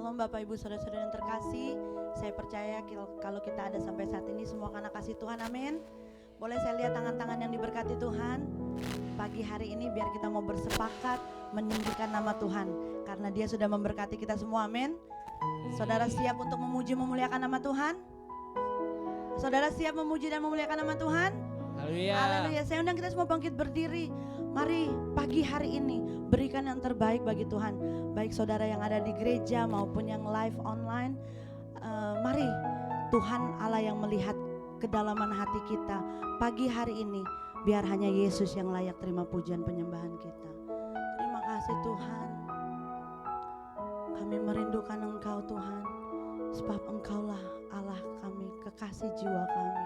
Shalom Bapak Ibu Saudara-saudara yang terkasih. Saya percaya kalau kita ada sampai saat ini semua karena kasih Tuhan, amin. Boleh saya lihat tangan-tangan yang diberkati Tuhan. Pagi hari ini biar kita mau bersepakat meninggikan nama Tuhan, karena Dia sudah memberkati kita semua, amin. Saudara siap untuk memuji memuliakan nama Tuhan? Saudara siap memuji dan memuliakan nama Tuhan? Haleluya. Haleluya. Saya undang kita semua bangkit berdiri. Mari pagi hari ini berikan yang terbaik bagi Tuhan. Baik saudara yang ada di gereja maupun yang live online. Mari Tuhan Allah yang melihat kedalaman hati kita. Pagi hari ini biar hanya Yesus yang layak terima pujian penyembahan kita. Terima kasih Tuhan. Kami merindukan Engkau Tuhan. Sebab Engkaulah Allah kami, kekasih jiwa kami.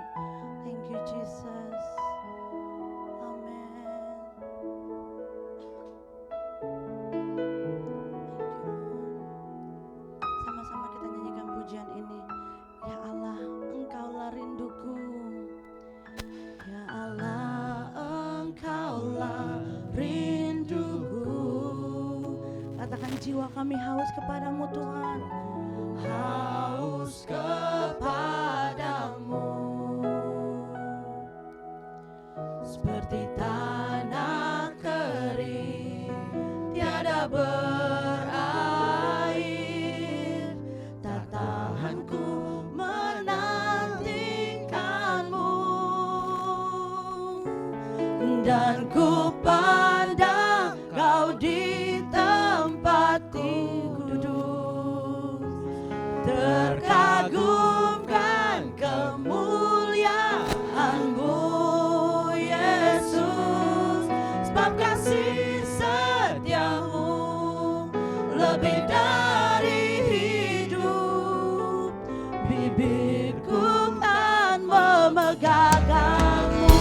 Thank you Jesus. Jiwa kami haus kepadamu Tuhan, haus kepadamu, seperti tanah kering tiada berair. Tak tahan ku menantikanmu, dan ku pandang kau di terkagumkan kemuliaan-Mu Yesus, sebab kasih setia-Mu lebih dari hidup. Bibirku kan memegangkanmu.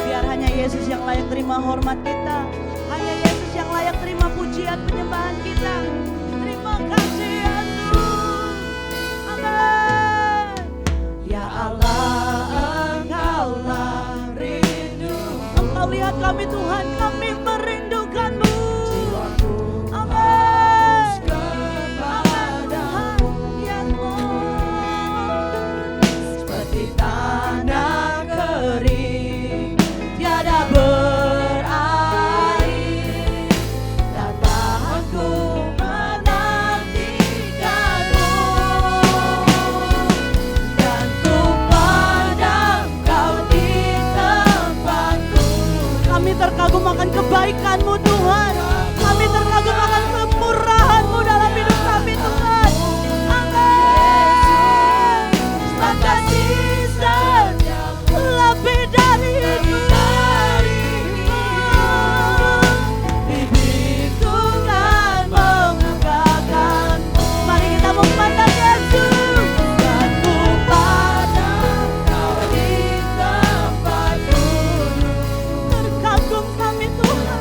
Biar hanya Yesus yang layak terima hormat kita, hanya Yesus yang layak terima pujian penyembahan kita. Terima kasih Yesus. Amin. Ya Allah, Engkaulah rindu. Engkau lihat kami Tuhan, kami merindukan-Mu. Amin. Kepadamu, ya Tuhan, seperti tanah kering tiada terkagum akan kebaikan-Mu Tuhan. Kami terkagum akan kemurahan-Mu dalam hidup kami Tuhan. Amin. Sebab kasih setia-Mu lebih dari hidup. Bibirku kan memegangkan-Mu. Mari kita memandang Yesus. Dan ku pandang Kau di tempat duduk. Terkagum kami Tuhan,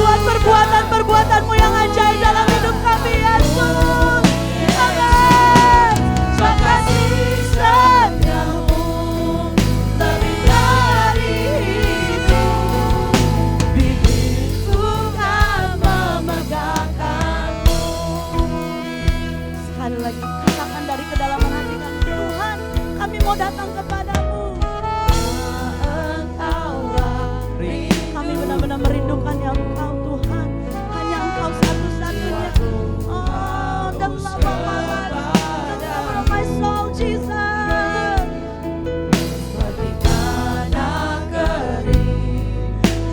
buat perbuatan-perbuatan-Mu yang ajaib dalam hidup kami Yesus. Amin. Sebab kasih setia-Mu lebih dari hidup. Bibirku kan memegangkan-Mu. Sekali lagi katakan dari kedalaman hati kami, Tuhan, kami mau datang kepadamu. Kami benar-benar merindukan ya Engkau Tuhan. Hanya Engkau satu-satunya. Oh, dan lama-lama my soul Jesus. Seperti tanah kering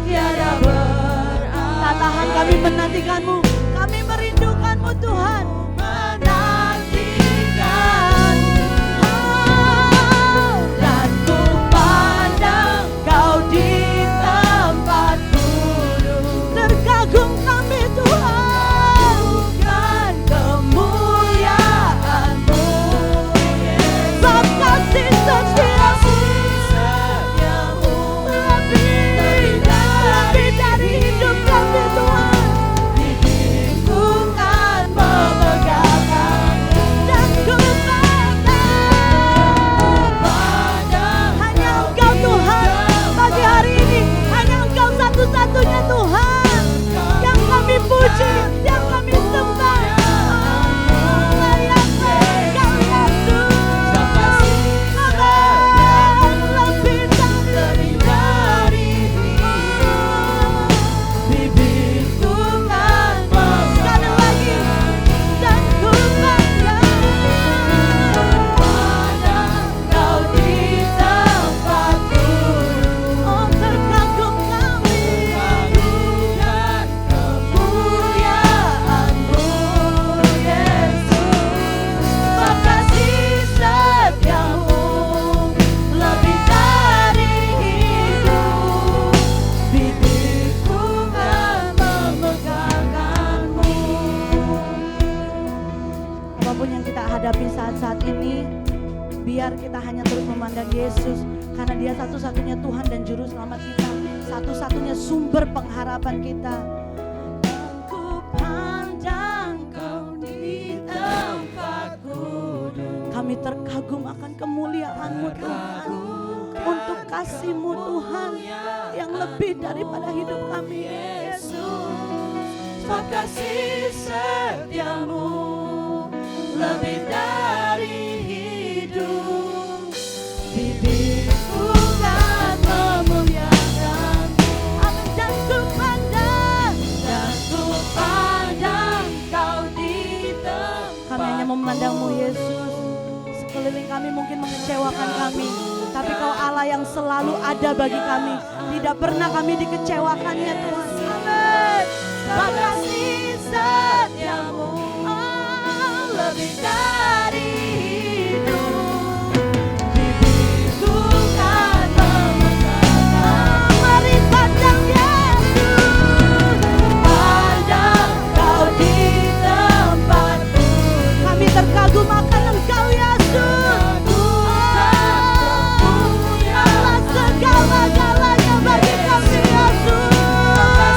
tiada berair. Tak tahan kami menantikan-Mu. Kami merindukan-Mu Tuhan. Dan ku pandang Kau di terkagum kami Tuhan, bukan kemuliaan-Mu. Sebab kasih setia-Mu lebih dari hidup kami Tuhan. Bibirku kan memegangkan biar kita hanya terus memandang Yesus, karena Dia satu-satunya Tuhan dan Juru Selamat kita, satu-satunya sumber pengharapan kita. Ku pandang Kau di tempat kudus. Kami terkagum akan kemuliaan-Mu Tuhan, untuk kasih-Mu Tuhan yang lebih daripada hidup kami. Yesus, kasih setia-Mu lebih dari hidup. Bibirku kan memuliakan-Mu. Amin. Dan ku pandang Kau di tempat. Kami hanya memandang-Mu Yesus. Sekeliling kami mungkin mengecewakan kami, tapi Kau Allah yang selalu ada bagi kami. Tidak pernah kami dikecewakannya Tuhan. Amin. Kasih setia-Mu lebih dari hidup. Bibirku kan memuliakan. Mari pandang Yesus, pandang Kau di tempatku. Kami terkagum akan Engkau Yesus. Allah segala-galanya bagi kami Yesus.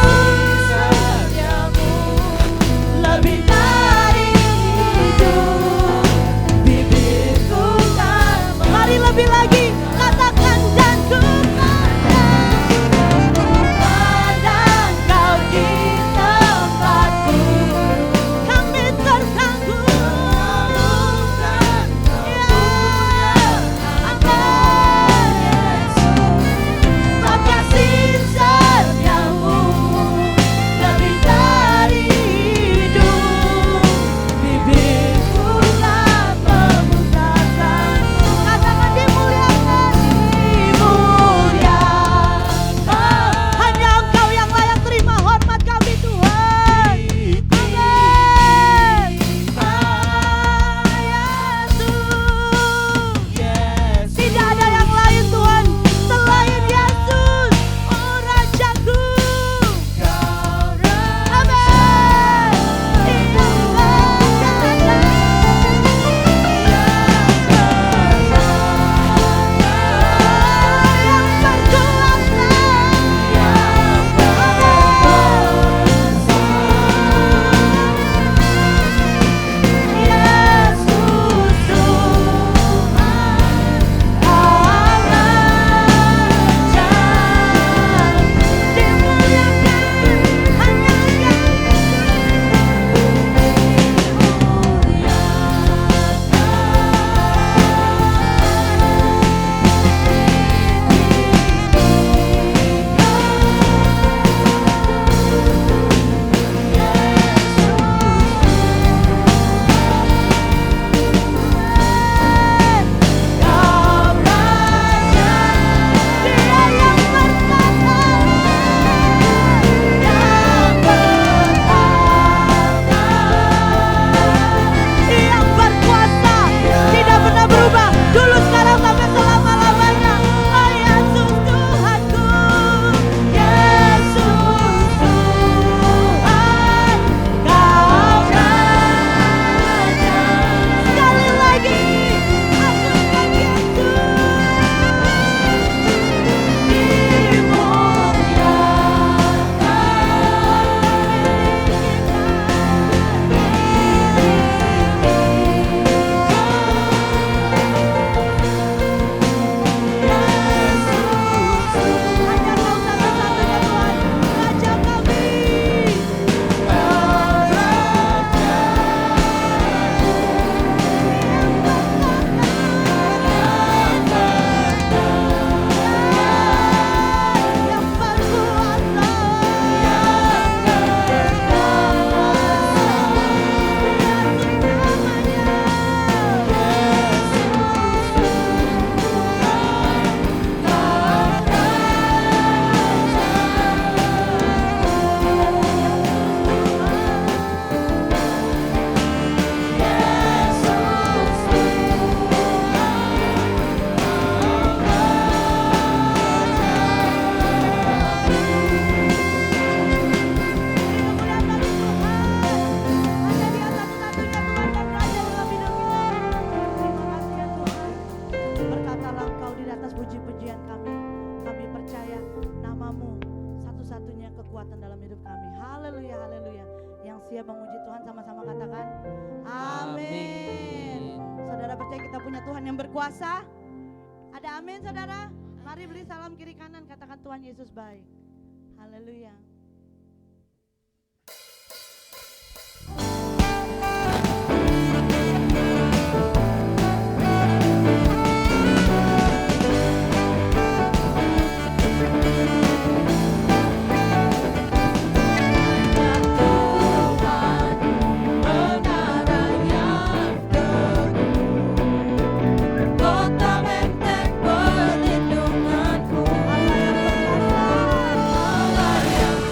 siap memuji Tuhan, sama-sama katakan amin. Saudara percaya kita punya Tuhan yang berkuasa? Ada amin saudara? Mari beri salam kiri kanan, katakan Tuhan Yesus baik. Haleluya. Allah yang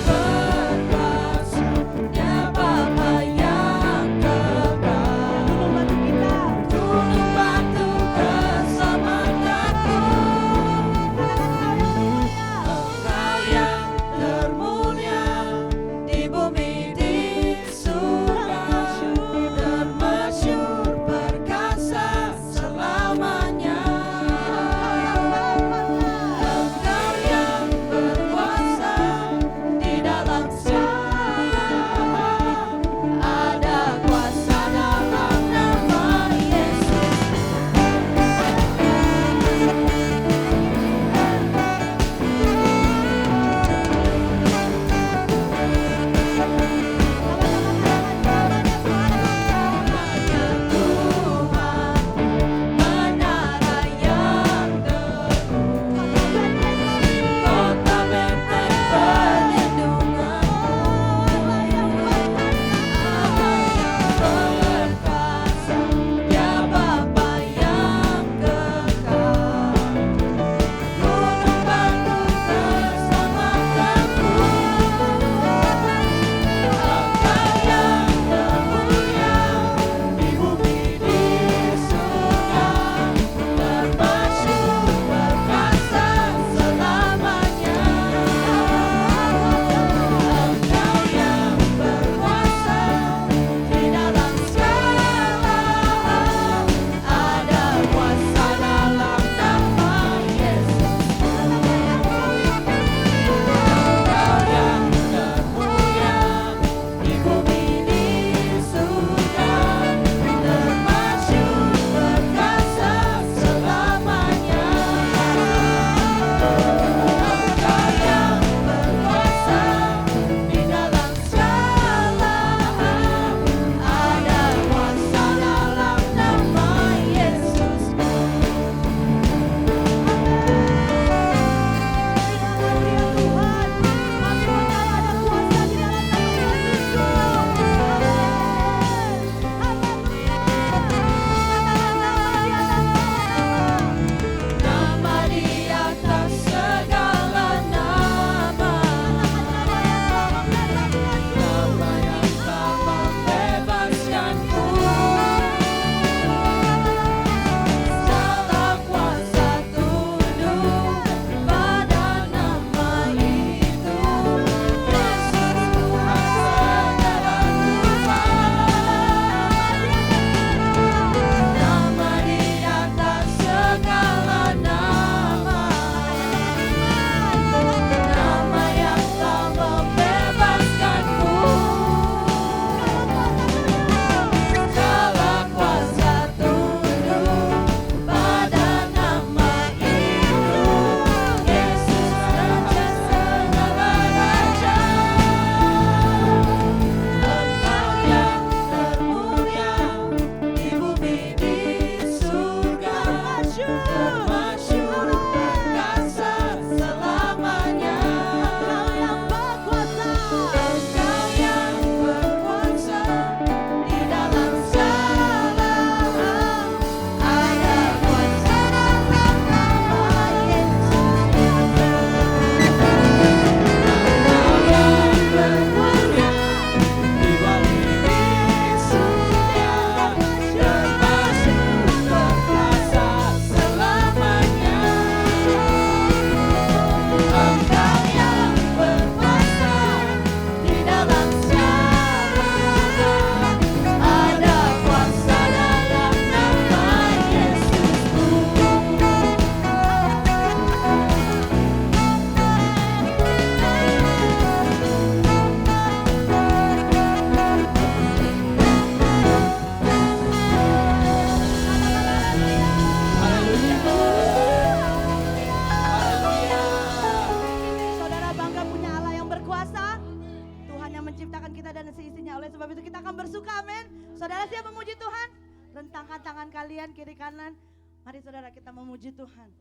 menciptakan kita dan seisinya. Oleh sebab itu kita akan bersuka, amin. Saudara siap memuji Tuhan? Rentangkan tangan kalian kiri kanan. Mari saudara kita memuji Tuhan.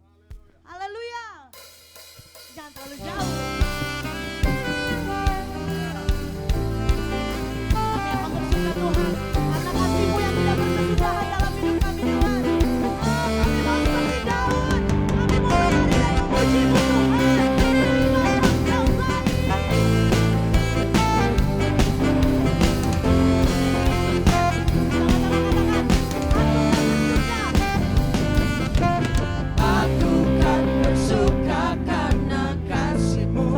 Haleluya. Jangan terlalu jauh. Kami akan bersuka Tuhan, karena kasih-Mu yang tidak berkesudahan dalam hidup kami Tuhan. Kami mau seperti Daud, kami mau menari dan memuji-Mu Tuhan. Engkau yang baik. Aku kan bersuka karena kasih-Mu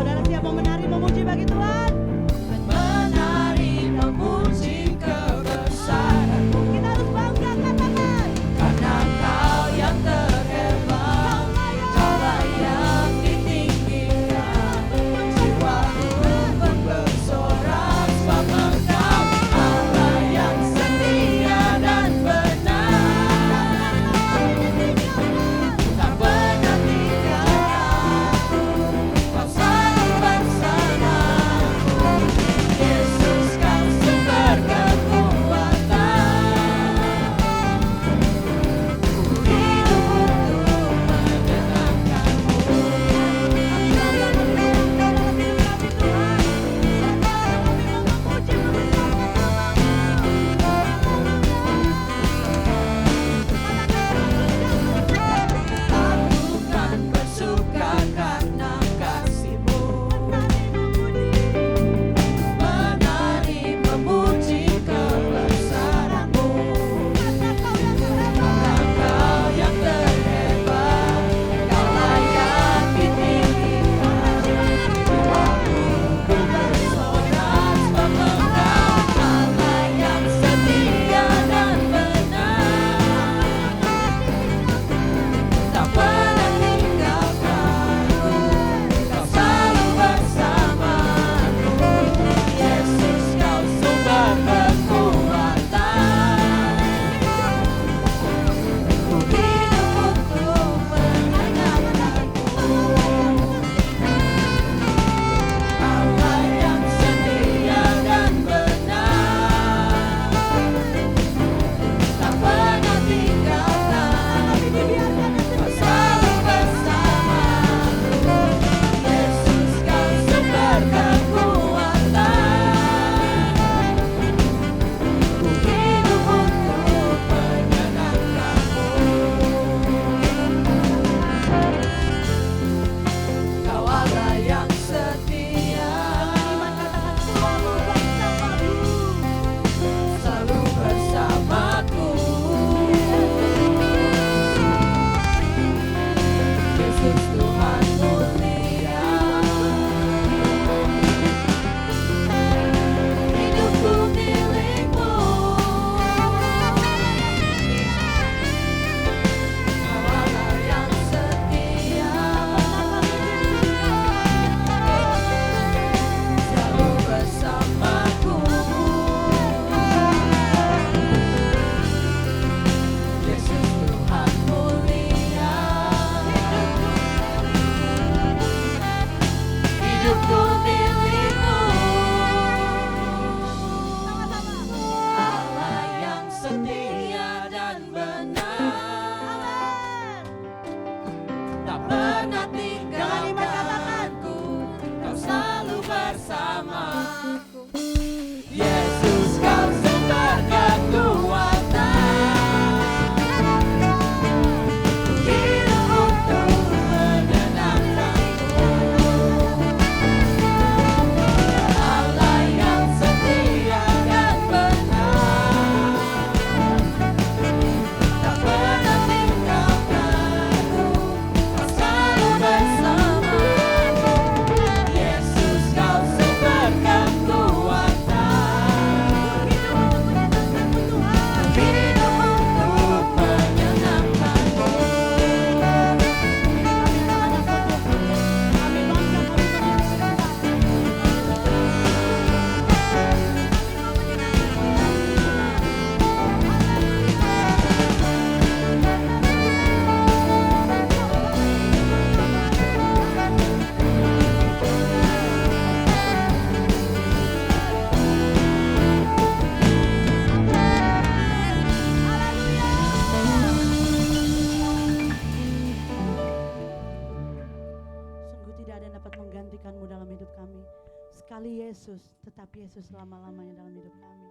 Yesus, tetap Yesus selama-lamanya dalam hidup kami.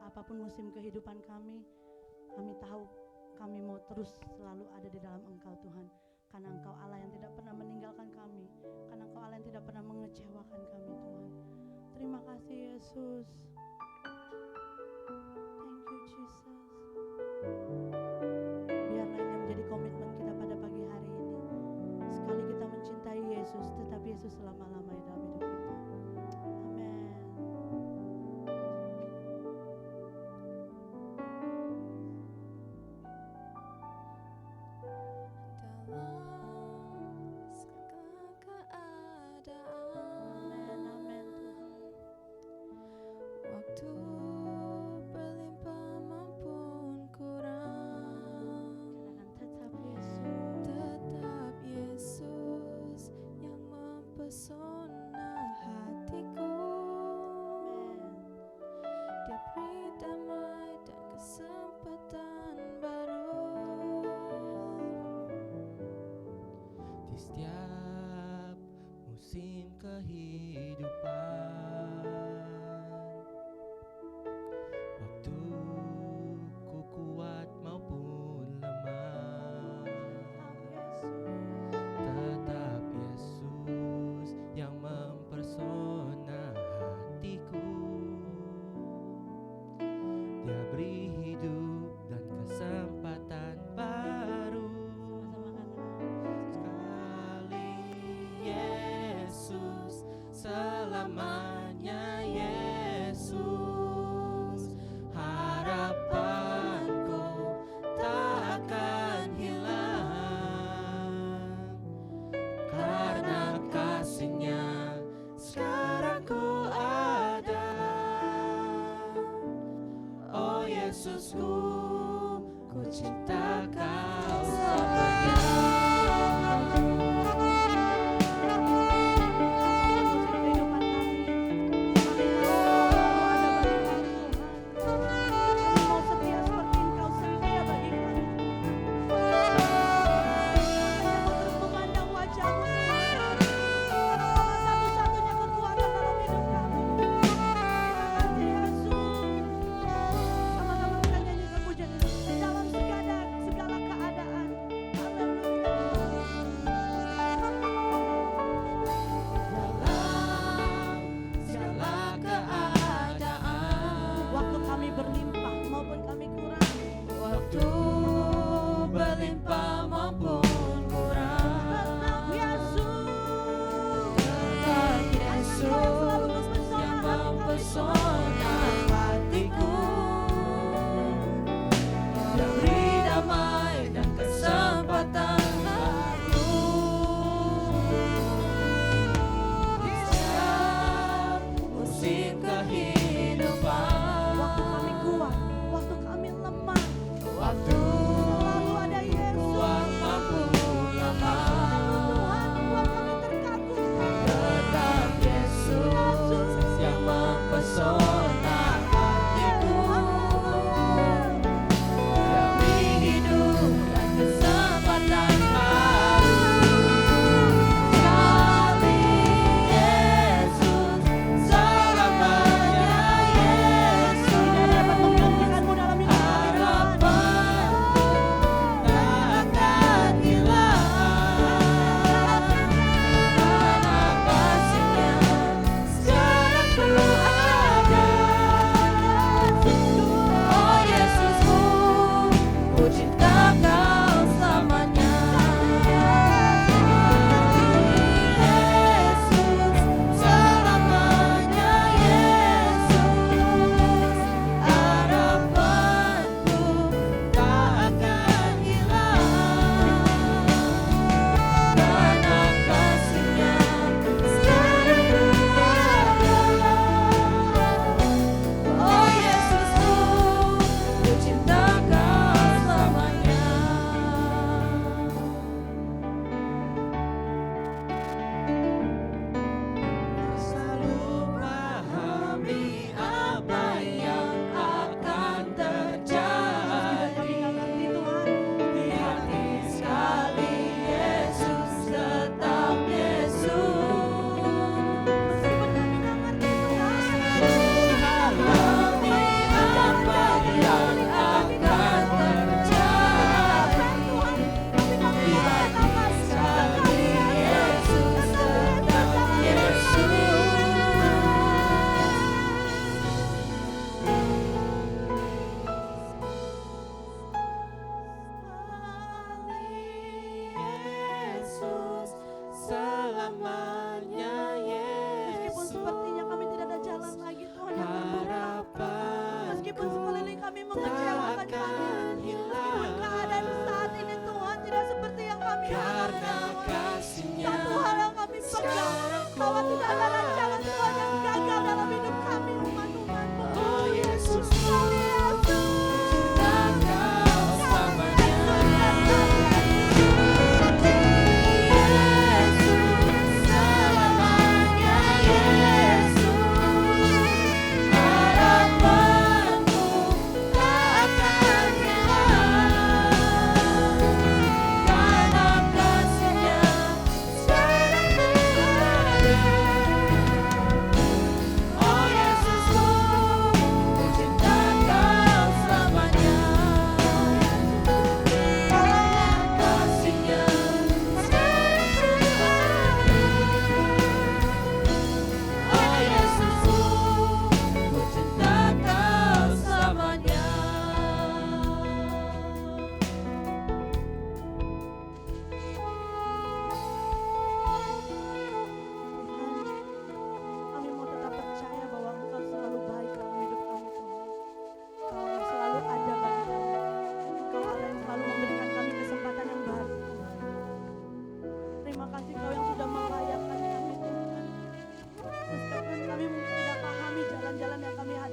Apapun musim kehidupan kami tahu kami mau terus selalu ada di dalam Engkau Tuhan. Karena Engkau Allah yang tidak pernah meninggalkan kami, karena Engkau Allah yang tidak pernah mengecewakan kami Tuhan. Terima kasih Yesus. Thank you Jesus. Biarlah ini menjadi komitmen kita pada pagi hari ini. Sekali kita mencintai Yesus, tetap Yesus selama-lamanya dalam hidup kita. Amin. Dalam segala keadaan, Amin, amin Tuhan. waktu berlimpah maupun kurang, Katakan tetap Yesus. tetap Yesus yang mempesona hatiku. Amin. Dia beri damai dan kesempatan baru. Di setiap musim kehidupan, waktu ku kuat maupun lemah, tetap Yesus yang mempersona hatiku. Dia beri hidup dan kesempatan baru. Sekali Yesus, selamanya Yesus. Harapanku tak akan hilang, karena kasih-Nya sekarang ku ada. Oh Yesusku, ku cinta Kau selamanya. Kehidupan kami, kami tahu Engkau ada bagi kami Tuhan. Engkau setia seperti Engkau setia bagi kami. Hanya mau terus memandang wajah-Mu Tuhan. Engkau satu-satunya kekuatan dalam hidup kami. Terima kasih Yesus. Sama-sama kita nyanyi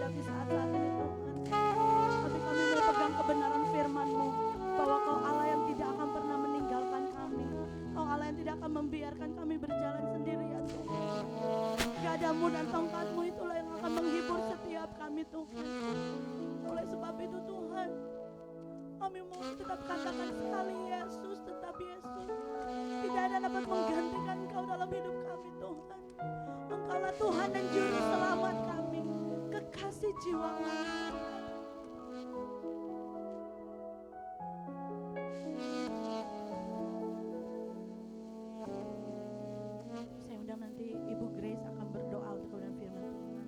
melewati saat-saat ini Tuhan. Tapi kami mau pegang kebenaran firman-Mu, bahwa Kau Allah yang tidak akan pernah meninggalkan kami. Kau Allah yang tidak akan membiarkan kami berjalan sendirian Tuhan. Gadamu dan tongkat-Mu itulah yang akan menghibur setiap kami Tuhan. Oleh sebab itu Tuhan, kami mau tetap katakan sekali Yesus, tetap Yesus. Tidak ada dapat menggantikan Engkau dalam hidup kami Tuhan. Engkaulah Tuhan dan Juru Selamat kami, kekasih jiwa kami. Saya undang nanti Ibu Grace akan berdoa untuk kebenaran firman Tuhan.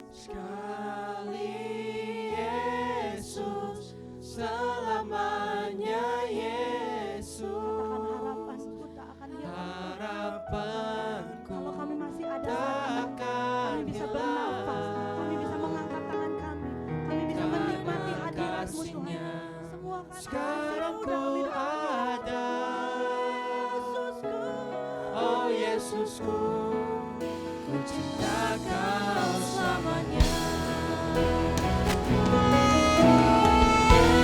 Sekali Yesus, selamanya Yesus. Katakan harapanku tak akan hilang. Harapanku Kalau kami masih ada saat takkan kami bisa bernafas, kami bisa mengangkat tangan kami bisa menikmati hadirat-Mu Tuhan. Semua karena sekarang sudah ku kami doakan. ada. Yesusku, Oh Yesusku, ku cinta Kau selamanya.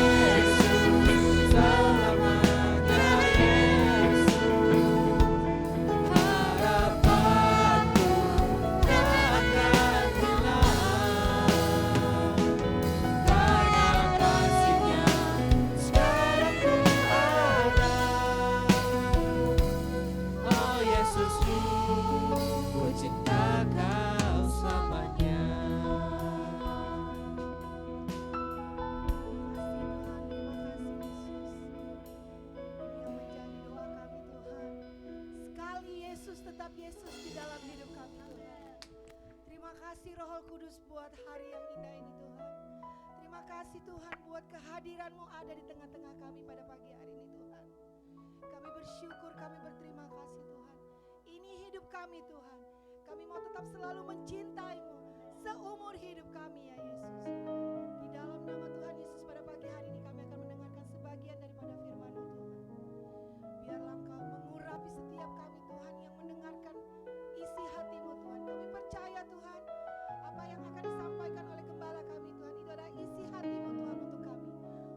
Yesus, selamanya Yesus. Harapanku takkan hilang, karena kasih-Nya sekarang ku ada. Oh Yesusku, ku cinta Kau selamanya. Sekali Yesus, tetap Yesus di dalam hidup kami Tuhan. Terima kasih Roh Kudus buat hari yang indah ini Tuhan. Terima kasih Tuhan buat kehadiran-Mu ada di tengah-tengah kami pada pagi hari ini Tuhan. Kami bersyukur, kami berterima kasih Tuhan. Ini hidup kami Tuhan. Kami mau tetap selalu mencintai-Mu seumur hidup kami ya Yesus. Di dalam nama Tuhan Yesus pada pagi hari ini kami akan mendengarkan sebagian daripada firman-Mu Tuhan. Biarlah Engkau mengurapi setiap kami Tuhan yang mendengarkan isi hati-Mu Tuhan. Kami percaya Tuhan, apa yang akan disampaikan oleh gembala kami Tuhan, itu adalah isi hati-Mu Tuhan untuk kami.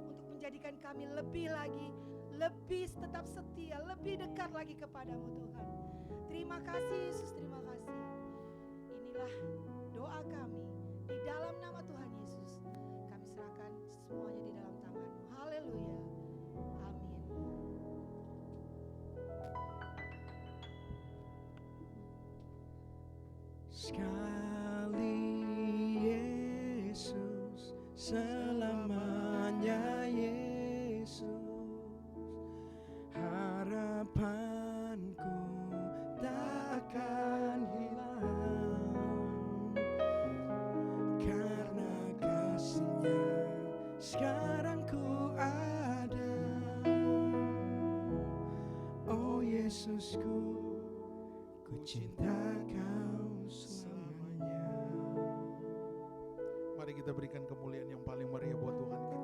Untuk menjadikan kami lebih lagi, lebih tetap setia, lebih dekat lagi kepadamu Tuhan. Terima kasih Yesus, terima kasih. Inilah doa kami di dalam nama Tuhan Yesus. Kami serahkan semuanya di dalam tangan-Mu. Haleluya. Amin. Sekali Yesus, selamanya Yesus. Harapanku takkan hilang, karena kasih-Nya sekarang ku ada. Oh Yesusku, ku cinta Kau selamanya. Mari kita berikan kemuliaan yang paling meriah buat Tuhan kita.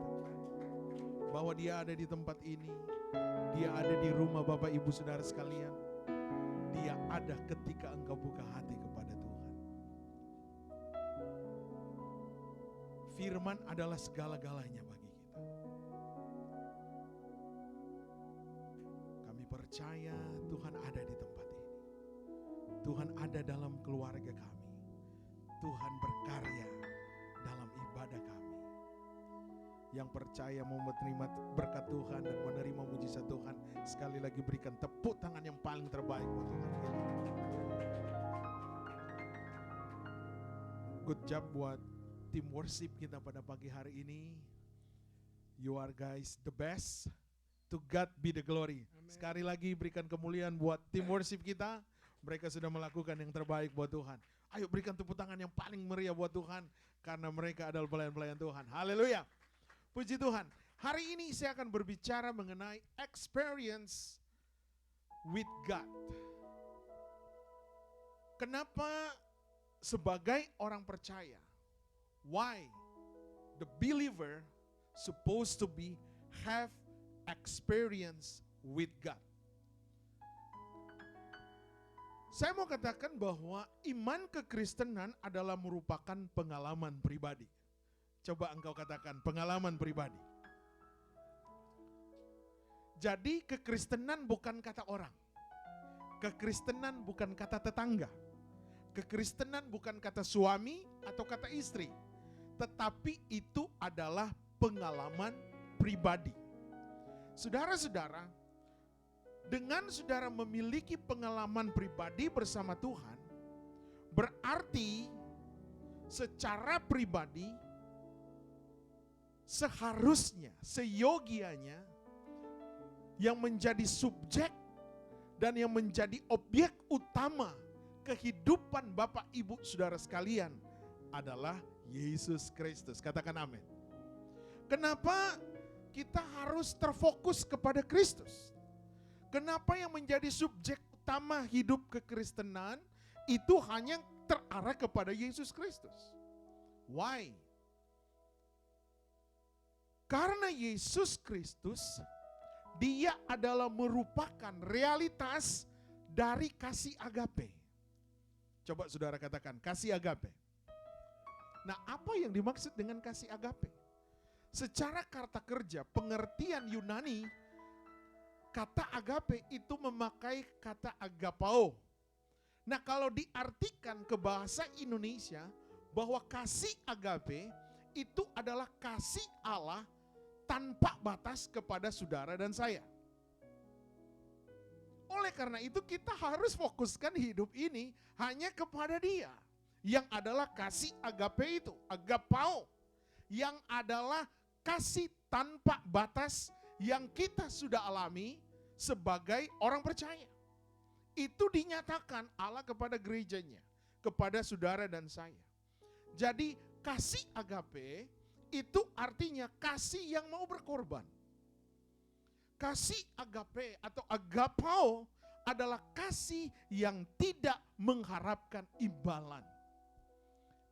Bahwa Dia ada di tempat ini, Dia ada di rumah Bapak Ibu Saudara sekalian. Dia ada ketika engkau buka hati kepada Tuhan. Firman adalah segala-galanya bagi kita. Kami percaya Tuhan ada di tempat ini. Tuhan ada dalam keluarga kami. Tuhan berkarya dalam ibadah kami. Yang percaya mau menerima berkat Tuhan dan menerima mujizat Tuhan, sekali lagi berikan tepuk tangan yang paling terbaik buat Tuhan kita. Good job buat tim worship kita pada pagi hari ini. You are guys the best. To God be the glory. Sekali lagi berikan kemuliaan buat tim worship kita. Mereka sudah melakukan yang terbaik buat Tuhan. Ayo berikan tepuk tangan yang paling meriah buat Tuhan, karena mereka adalah pelayan-pelayan Tuhan. Haleluya. Puji Tuhan. Hari ini saya akan berbicara mengenai experience with God. Kenapa sebagai orang percaya, why the believer supposed to be have experience with God? Saya mau katakan bahwa iman kekristenan adalah merupakan pengalaman pribadi. Coba engkau katakan pengalaman pribadi. Jadi kekristenan bukan kata orang. Kekristenan bukan kata tetangga. Kekristenan bukan kata suami atau kata istri. Tetapi itu adalah pengalaman pribadi. Saudara-saudara, dengan saudara memiliki pengalaman pribadi bersama Tuhan, berarti secara pribadi seharusnya, seyogianya yang menjadi subjek dan yang menjadi objek utama kehidupan Bapak Ibu Saudara sekalian adalah Yesus Kristus. Katakan amin. Kenapa kita harus terfokus kepada Kristus? Kenapa yang menjadi subjek utama hidup kekristenan itu hanya terarah kepada Yesus Kristus? Why? Karena Yesus Kristus, Dia adalah merupakan realitas dari kasih agape. Coba saudara katakan, kasih agape. Nah, apa yang dimaksud dengan kasih agape? Secara kata kerja, pengertian Yunani, kata agape itu memakai kata agapao. Nah, kalau diartikan ke bahasa Indonesia, bahwa kasih agape itu adalah kasih Allah tanpa batas kepada saudara dan saya. Oleh karena itu kita harus fokuskan hidup ini hanya kepada Dia, yang adalah kasih agape itu, agapao, yang adalah kasih tanpa batas yang kita sudah alami sebagai orang percaya. Itu dinyatakan Allah kepada gerejanya, kepada saudara dan saya. Jadi kasih agape itu artinya kasih yang mau berkorban. Kasih agape atau agapao adalah kasih yang tidak mengharapkan imbalan,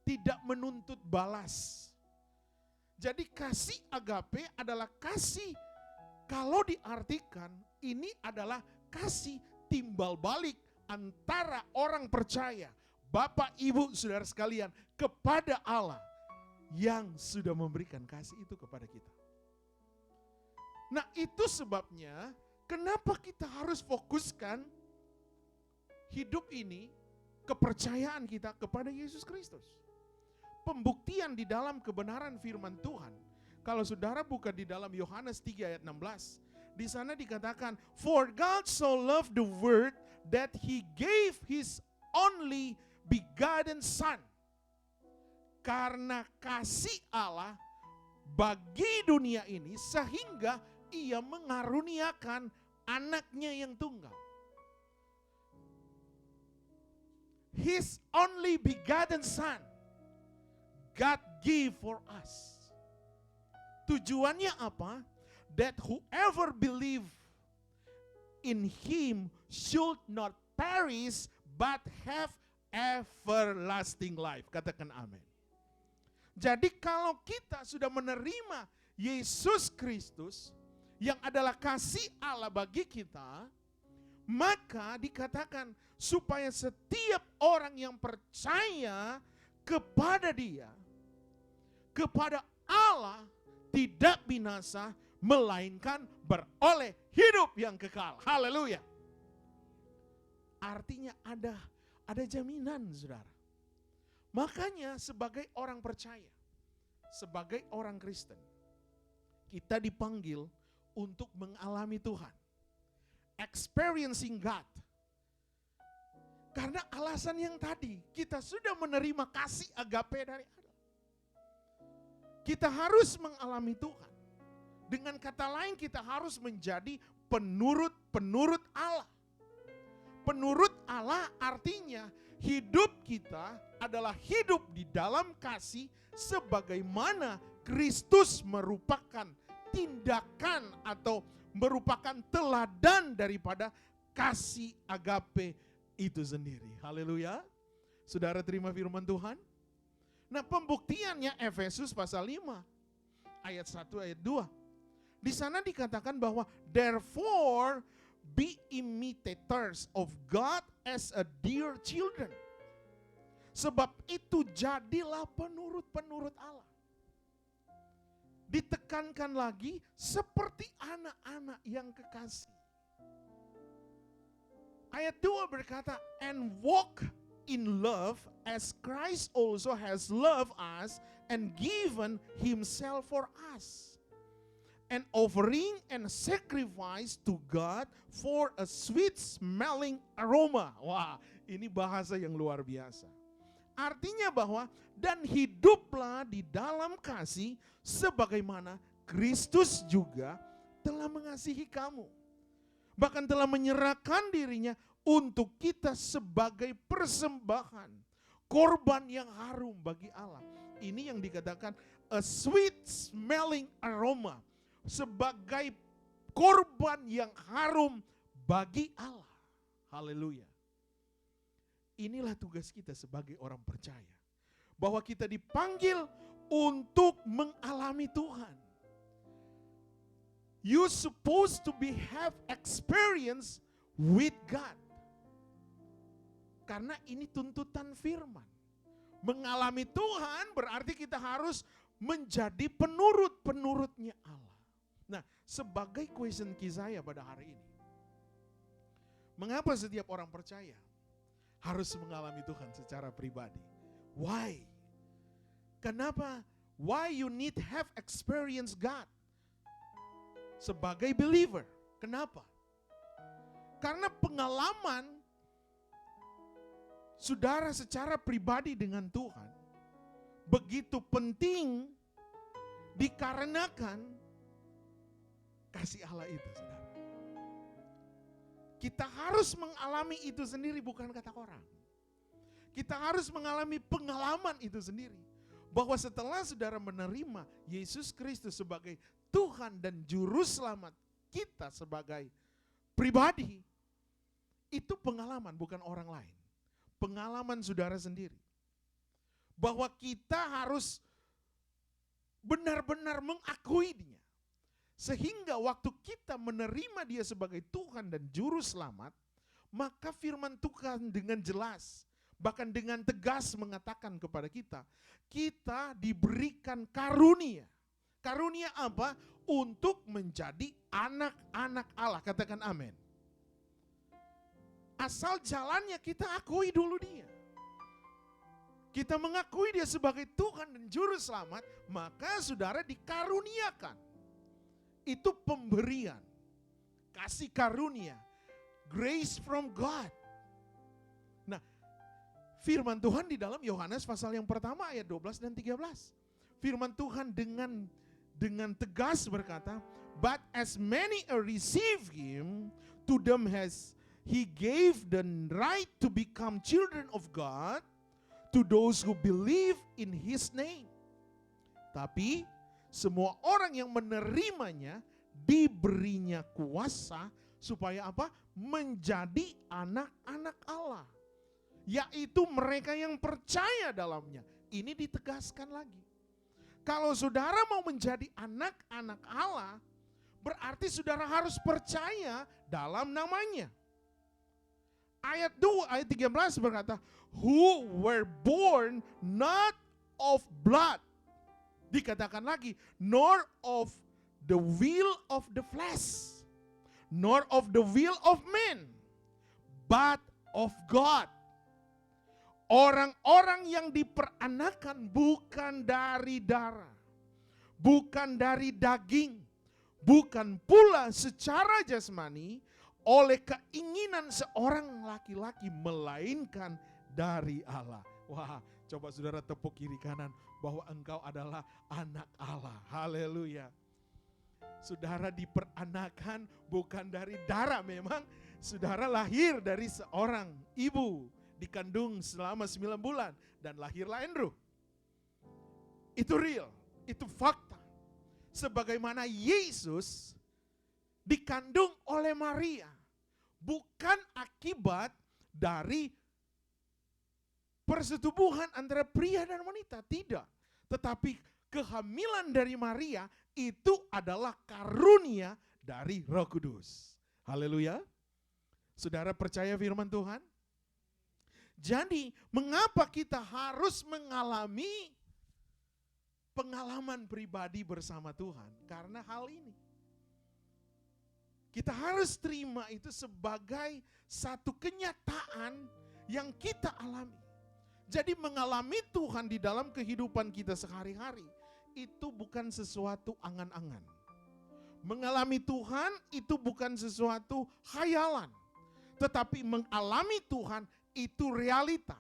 tidak menuntut balas. Jadi kasih agape adalah kasih, kalau diartikan ini adalah kasih timbal balik antara orang percaya, Bapak Ibu Saudara sekalian, kepada Allah yang sudah memberikan kasih itu kepada kita. Nah, itu sebabnya kenapa kita harus fokuskan hidup ini, kepercayaan kita kepada Yesus Kristus. Pembuktian di dalam kebenaran firman Tuhan. Kalau saudara buka di dalam Yohanes 3 ayat 16, di sana dikatakan, "For God so loved the world that He gave His only begotten Son." Karena kasih Allah bagi dunia ini sehingga Ia mengaruniakan anaknya yang tunggal. His only begotten Son, God give for us. Tujuannya apa? That whoever believe in Him should not perish but have everlasting life. Katakan amin. Jadi kalau kita sudah menerima Yesus Kristus yang adalah kasih Allah bagi kita, maka dikatakan supaya setiap orang yang percaya kepada Dia, kepada Allah, tidak binasa, melainkan beroleh hidup yang kekal. Haleluya. Artinya ada jaminan, saudara. Makanya sebagai orang percaya, sebagai orang Kristen, kita dipanggil untuk mengalami Tuhan. Experiencing God. Karena alasan yang tadi, kita sudah menerima kasih agape dari Allah. Kita harus mengalami Tuhan. Dengan kata lain, kita harus menjadi penurut Allah. Penurut Allah artinya hidup kita adalah hidup di dalam kasih sebagaimana Kristus merupakan tindakan atau merupakan teladan daripada kasih agape itu sendiri. Haleluya. Saudara terima firman Tuhan. Nah, pembuktiannya Efesus pasal 5 ayat 1 ayat 2. Di sana dikatakan bahwa therefore be imitators of God as a dear children. Sebab itu jadilah penurut-penurut Allah. Ditekankan lagi seperti anak-anak yang kekasih. Ayat 2 berkata, and walk in love as Christ also has loved us and given himself for us. An offering and sacrifice to God for a sweet smelling aroma. Wah, ini bahasa yang luar biasa. Artinya bahwa, dan hiduplah di dalam kasih sebagaimana Kristus juga telah mengasihi kamu. Bahkan telah menyerahkan dirinya untuk kita sebagai persembahan, korban yang harum bagi Allah. Ini yang dikatakan a sweet smelling aroma, sebagai korban yang harum bagi Allah. Haleluya. Inilah tugas kita sebagai orang percaya, bahwa kita dipanggil untuk mengalami Tuhan. You supposed to have experience with God. Karena ini tuntutan firman. Mengalami Tuhan berarti kita harus menjadi penurut-penurutnya Allah. Nah, sebagai question key saya pada hari ini, mengapa setiap orang percaya harus mengalami Tuhan secara pribadi? Why? Kenapa? Why you need have experience God sebagai believer? Kenapa? Karena pengalaman saudara secara pribadi dengan Tuhan begitu penting dikarenakan kasih Allah itu, saudara. Kita harus mengalami itu sendiri, bukan kata orang. Kita harus mengalami pengalaman itu sendiri. Bahwa setelah saudara menerima Yesus Kristus sebagai Tuhan dan Juru Selamat kita sebagai pribadi, itu pengalaman, bukan orang lain. Pengalaman saudara sendiri. Bahwa kita harus benar-benar mengakui Dia. Sehingga waktu kita menerima Dia sebagai Tuhan dan Juru Selamat, maka firman Tuhan dengan jelas, bahkan dengan tegas mengatakan kepada kita, kita diberikan karunia. Karunia apa? Untuk menjadi anak-anak Allah. Katakan amin. Asal jalannya kita akui dulu Dia. Kita mengakui Dia sebagai Tuhan dan Juru Selamat, maka saudara dikaruniakan. Itu pemberian, kasih karunia, grace from God. Nah, firman Tuhan di dalam Yohanes pasal yang pertama ayat 12 dan 13. Firman Tuhan dengan tegas berkata, but as many as receive Him, to them has He gave the right to become children of God, to those who believe in His name. Tapi semua orang yang menerimanya diberinya kuasa supaya apa? Menjadi anak-anak Allah. Yaitu mereka yang percaya dalamnya. Ini ditegaskan lagi. Kalau saudara mau menjadi anak-anak Allah, berarti saudara harus percaya dalam namanya. Ayat 2, ayat 13 berkata, who were born not of blood. Dikatakan lagi, nor of the will of the flesh, nor of the will of men, but of God. Orang-orang yang diperanakan bukan dari darah, bukan dari daging, bukan pula secara jasmani oleh keinginan seorang laki-laki, melainkan dari Allah. Wah, coba saudara tepuk kiri kanan bahwa engkau adalah anak Allah. Haleluya. Saudara diperanakan bukan dari darah, memang saudara lahir dari seorang ibu, dikandung selama 9 bulan dan lahirlah Andrew. Itu real, itu fakta. Sebagaimana Yesus dikandung oleh Maria, bukan akibat dari persetubuhan antara pria dan wanita, tidak. Tetapi kehamilan dari Maria itu adalah karunia dari Roh Kudus. Haleluya. Saudara percaya firman Tuhan? Jadi, mengapa kita harus mengalami pengalaman pribadi bersama Tuhan? Karena hal ini. Kita harus terima itu sebagai satu kenyataan yang kita alami. Jadi mengalami Tuhan di dalam kehidupan kita sehari-hari itu bukan sesuatu angan-angan. Mengalami Tuhan itu bukan sesuatu khayalan. Tetapi mengalami Tuhan itu realita,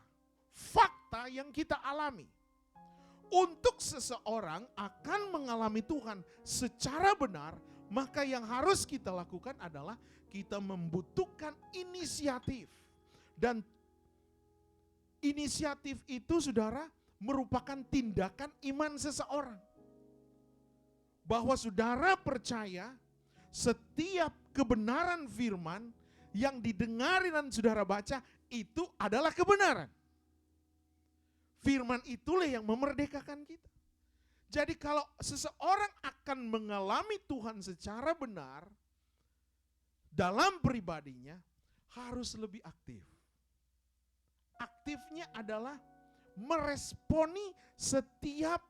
fakta yang kita alami. Untuk seseorang akan mengalami Tuhan secara benar, maka yang harus kita lakukan adalah kita membutuhkan inisiatif. Dan inisiatif itu, saudara, merupakan tindakan iman seseorang. Bahwa saudara percaya setiap kebenaran firman yang didengarin dan saudara baca itu adalah kebenaran. Firman itulah yang memerdekakan kita. Jadi kalau seseorang akan mengalami Tuhan secara benar dalam pribadinya, harus lebih aktif. Aktifnya adalah meresponi setiap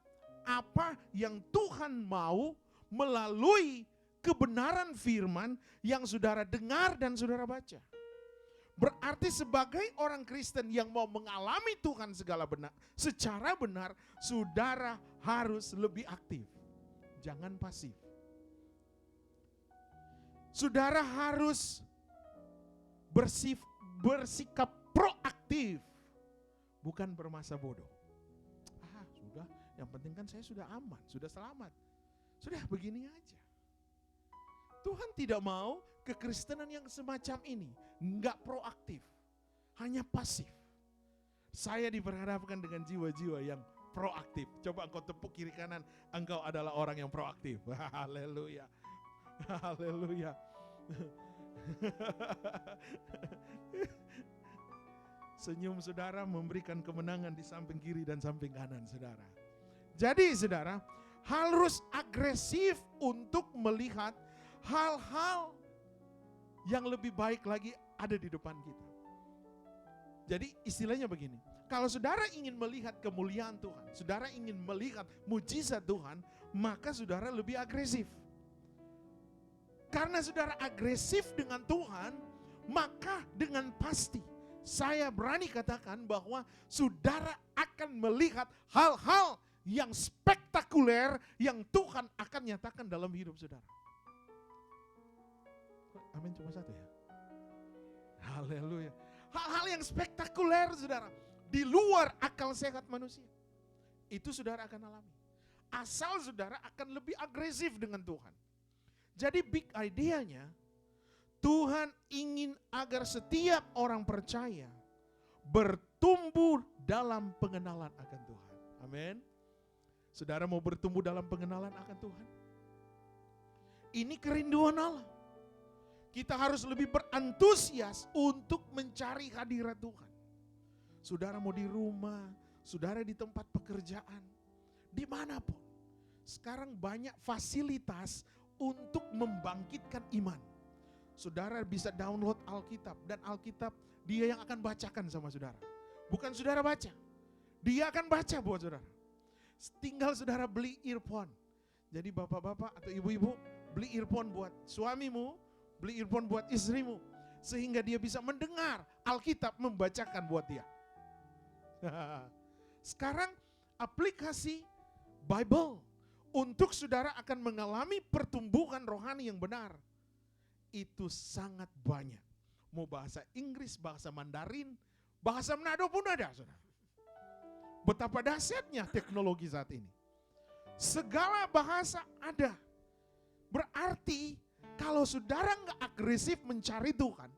apa yang Tuhan mau melalui kebenaran firman yang saudara dengar dan saudara baca. Berarti sebagai orang Kristen yang mau mengalami Tuhan secara benar, saudara harus lebih aktif. Jangan pasif. Saudara harus bersikap proaktif, bukan bermasa bodoh. Sudah, yang penting kan saya sudah aman, sudah selamat. Sudah begini aja. Tuhan tidak mau kekristenan yang semacam ini, enggak proaktif, hanya pasif. Saya diperhadapkan dengan jiwa-jiwa yang proaktif. Coba engkau tepuk kiri kanan, engkau adalah orang yang proaktif. Haleluya. Haleluya. Senyum saudara memberikan kemenangan di samping kiri dan samping kanan saudara. Jadi saudara, harus agresif untuk melihat hal-hal yang lebih baik lagi ada di depan kita. Jadi istilahnya begini, kalau saudara ingin melihat kemuliaan Tuhan, saudara ingin melihat mujizat Tuhan, maka saudara lebih agresif. Karena saudara agresif dengan Tuhan, maka dengan pasti saya berani katakan bahwa saudara akan melihat hal-hal yang spektakuler yang Tuhan akan nyatakan dalam hidup saudara. Amin, cuma satu ya. Haleluya. Hal-hal yang spektakuler saudara, di luar akal sehat manusia, itu saudara akan alami. Asal saudara akan lebih agresif dengan Tuhan. Jadi big idea-nya, Tuhan ingin agar setiap orang percaya bertumbuh dalam pengenalan akan Tuhan. Amin. Saudara mau bertumbuh dalam pengenalan akan Tuhan? Ini kerinduan Allah. Kita harus lebih berantusias untuk mencari hadirat Tuhan. Saudara mau di rumah, saudara di tempat pekerjaan, dimanapun. Sekarang banyak fasilitas untuk membangkitkan iman. Saudara bisa download Alkitab, dan Alkitab dia yang akan bacakan sama saudara. Bukan saudara baca, dia akan baca buat saudara. Tinggal saudara beli earphone. Jadi bapak-bapak atau ibu-ibu beli earphone buat suamimu, beli earphone buat istrimu, sehingga dia bisa mendengar Alkitab membacakan buat dia. Sekarang aplikasi Bible untuk saudara akan mengalami pertumbuhan rohani yang benar, itu sangat banyak. Mau bahasa Inggris, bahasa Mandarin, bahasa Manado pun ada saudara. Betapa dahsyatnya teknologi saat ini. Segala bahasa ada. Berarti kalau saudara nggak agresif mencari Tuhan,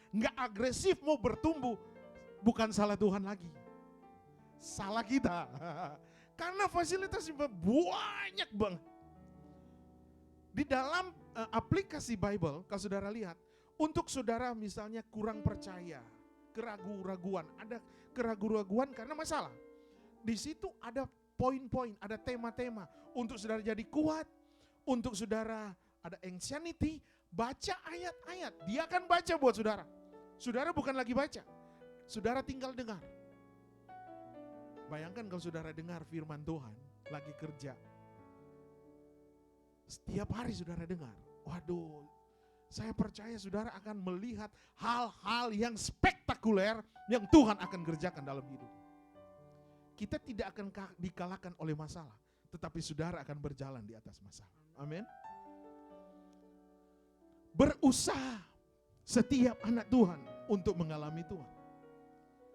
nggak agresif mau bertumbuh, bukan salah Tuhan lagi. Salah kita. Karena fasilitasnya banyak banget. Di dalam aplikasi Bible, kalau saudara lihat, untuk saudara misalnya kurang percaya, keraguan-raguan, ada keraguan-raguan karena masalah. Di situ ada poin-poin, ada tema-tema untuk saudara jadi kuat, untuk saudara ada anxiety, baca ayat-ayat. Dia akan baca buat saudara. Saudara bukan lagi baca, saudara tinggal dengar. Bayangkan kalau saudara dengar firman Tuhan, lagi kerja. Setiap hari saudara dengar, waduh, saya percaya saudara akan melihat hal-hal yang spektakuler yang Tuhan akan kerjakan dalam hidup. Kita tidak akan dikalahkan oleh masalah, tetapi saudara akan berjalan di atas masalah. Amin. Berusaha setiap anak Tuhan untuk mengalami Tuhan.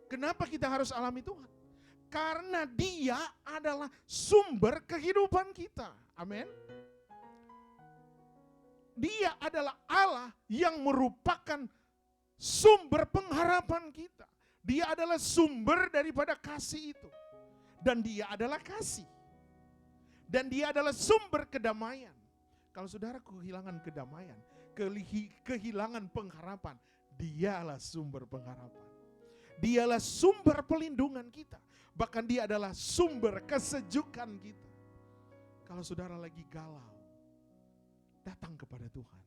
Kenapa kita harus alami Tuhan? Karena Dia adalah sumber kehidupan kita. Amin. Dia adalah Allah yang merupakan sumber pengharapan kita. Dia adalah sumber daripada kasih itu. Dan Dia adalah kasih. Dan Dia adalah sumber kedamaian. Kalau saudara kehilangan kedamaian, kehilangan pengharapan, Dialah sumber pengharapan. Dialah sumber pelindungan kita. Bahkan Dia adalah sumber kesejukan kita. Kalau saudara lagi galau, datang kepada Tuhan.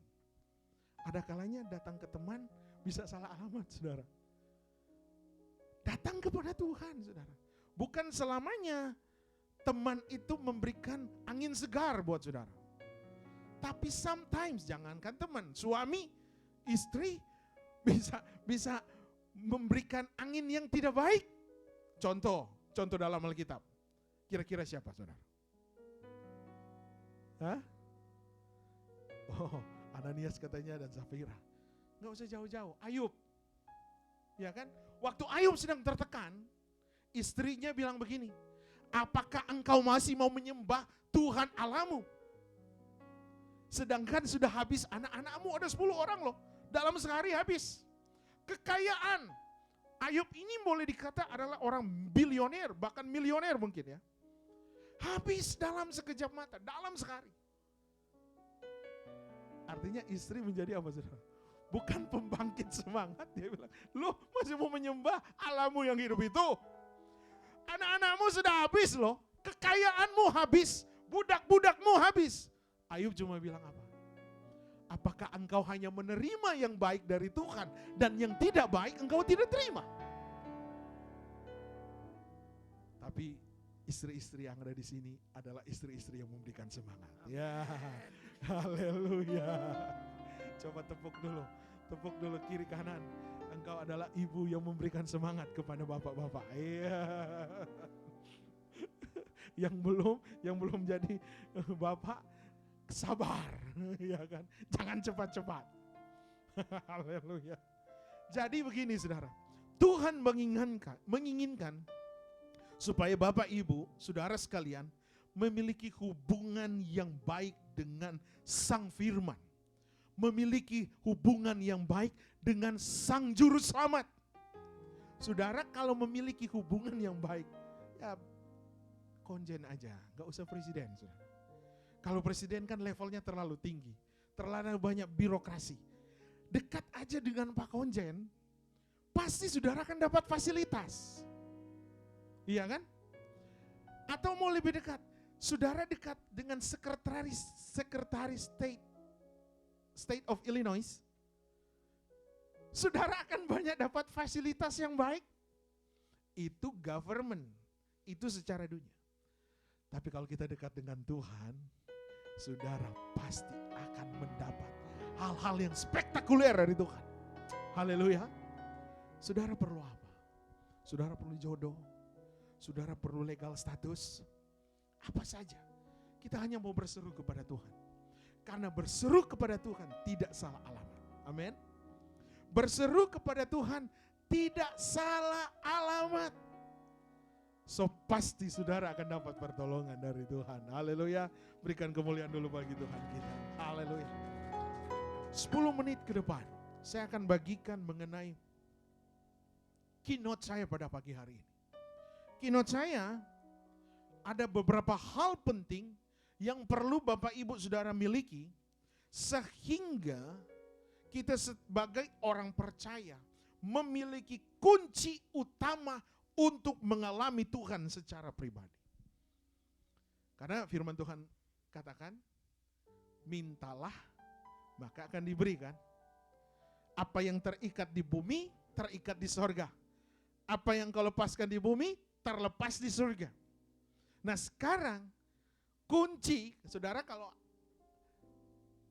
Ada kalanya datang ke teman bisa salah alamat, saudara. Datang kepada Tuhan, saudara. Bukan selamanya teman itu memberikan angin segar buat saudara. Tapi sometimes, jangankan teman, suami, istri bisa memberikan angin yang tidak baik. Contoh dalam Alkitab. Kira-kira siapa, saudara? Hah? Oh, Ananias katanya dan Safira. Nggak usah jauh-jauh. Ayub. Ya kan? Waktu Ayub sedang tertekan, istrinya bilang begini, apakah engkau masih mau menyembah Tuhan Allahmu? Sedangkan sudah habis anak-anakmu, ada 10 orang loh. Dalam sehari habis. Kekayaan. Ayub ini boleh dikata adalah orang bilioner, bahkan milioner mungkin ya. Habis dalam sekejap mata, dalam sehari. Artinya istri menjadi apa, saudara? Bukan pembangkit semangat, dia bilang, lu masih mau menyembah Allahmu yang hidup itu? Anak-anakmu sudah habis loh, kekayaanmu habis, budak-budakmu habis. Ayub cuma bilang apa? Apakah engkau hanya menerima yang baik dari Tuhan dan yang tidak baik engkau tidak terima? Tapi istri-istri yang ada di sini adalah istri-istri yang memberikan semangat. Ya, haleluya. Coba tepuk dulu kiri kanan. Engkau adalah ibu yang memberikan semangat kepada bapak-bapak. Iya. Yang belum jadi bapak, sabar, ya kan? Jangan cepat-cepat. Haleluya. Jadi begini, saudara. Tuhan menginginkan supaya Bapak Ibu, saudara sekalian, memiliki hubungan yang baik dengan Sang Firman. Memiliki hubungan yang baik dengan Sang Juru Selamat. Saudara kalau memiliki hubungan yang baik, ya konjen aja, gak usah presiden, saudara. Kalau presiden kan levelnya terlalu tinggi, terlalu banyak birokrasi. Dekat aja dengan Pak Konjen, pasti saudara akan dapat fasilitas. Iya kan? Atau mau lebih dekat, saudara dekat dengan sekretaris State of Illinois, saudara akan banyak dapat fasilitas yang baik. Itu government, itu secara dunia. Tapi kalau kita dekat dengan Tuhan, saudara pasti akan mendapat hal-hal yang spektakuler dari Tuhan. Haleluya. Saudara perlu apa? Saudara perlu jodoh. Saudara perlu legal status. Apa saja. Kita hanya mau berseru kepada Tuhan. Karena berseru kepada Tuhan tidak salah alamat. Amin. Berseru kepada Tuhan tidak salah alamat. So pasti saudara akan dapat pertolongan dari Tuhan. Haleluya. Berikan kemuliaan dulu bagi Tuhan kita. Haleluya. 10 menit ke depan saya akan bagikan mengenai keynote saya pada pagi hari ini. Keynote saya ada beberapa hal penting yang perlu Bapak Ibu Saudara miliki sehingga kita sebagai orang percaya memiliki kunci utama untuk mengalami Tuhan secara pribadi. Karena firman Tuhan katakan, mintalah maka akan diberikan. Apa yang terikat di bumi, terikat di sorga. Apa yang kau lepaskan di bumi, terlepas di surga. Nah sekarang, kunci, saudara kalau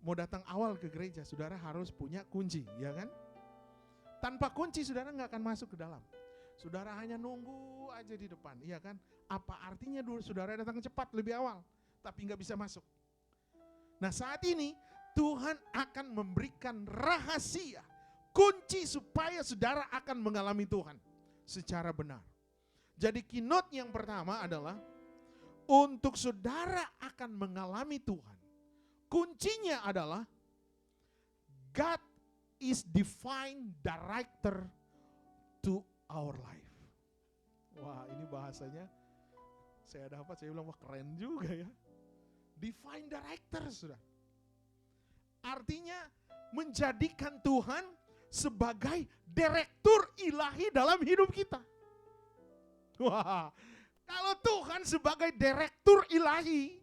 mau datang awal ke gereja, saudara harus punya kunci, ya kan? Tanpa kunci, saudara nggak akan masuk ke dalam. Saudara hanya nunggu aja di depan, iya kan? Apa artinya dulu saudara datang cepat lebih awal, tapi nggak bisa masuk. Nah saat ini, Tuhan akan memberikan rahasia, kunci supaya saudara akan mengalami Tuhan secara benar. Jadi keynote yang pertama adalah untuk saudara akan mengalami Tuhan. Kuncinya adalah God is divine director to our life. Wah, ini bahasanya saya dapat, saya bilang wah keren juga ya. Divine director, saudara. Artinya menjadikan Tuhan sebagai direktur ilahi dalam hidup kita. Wah, kalau Tuhan sebagai direktur ilahi,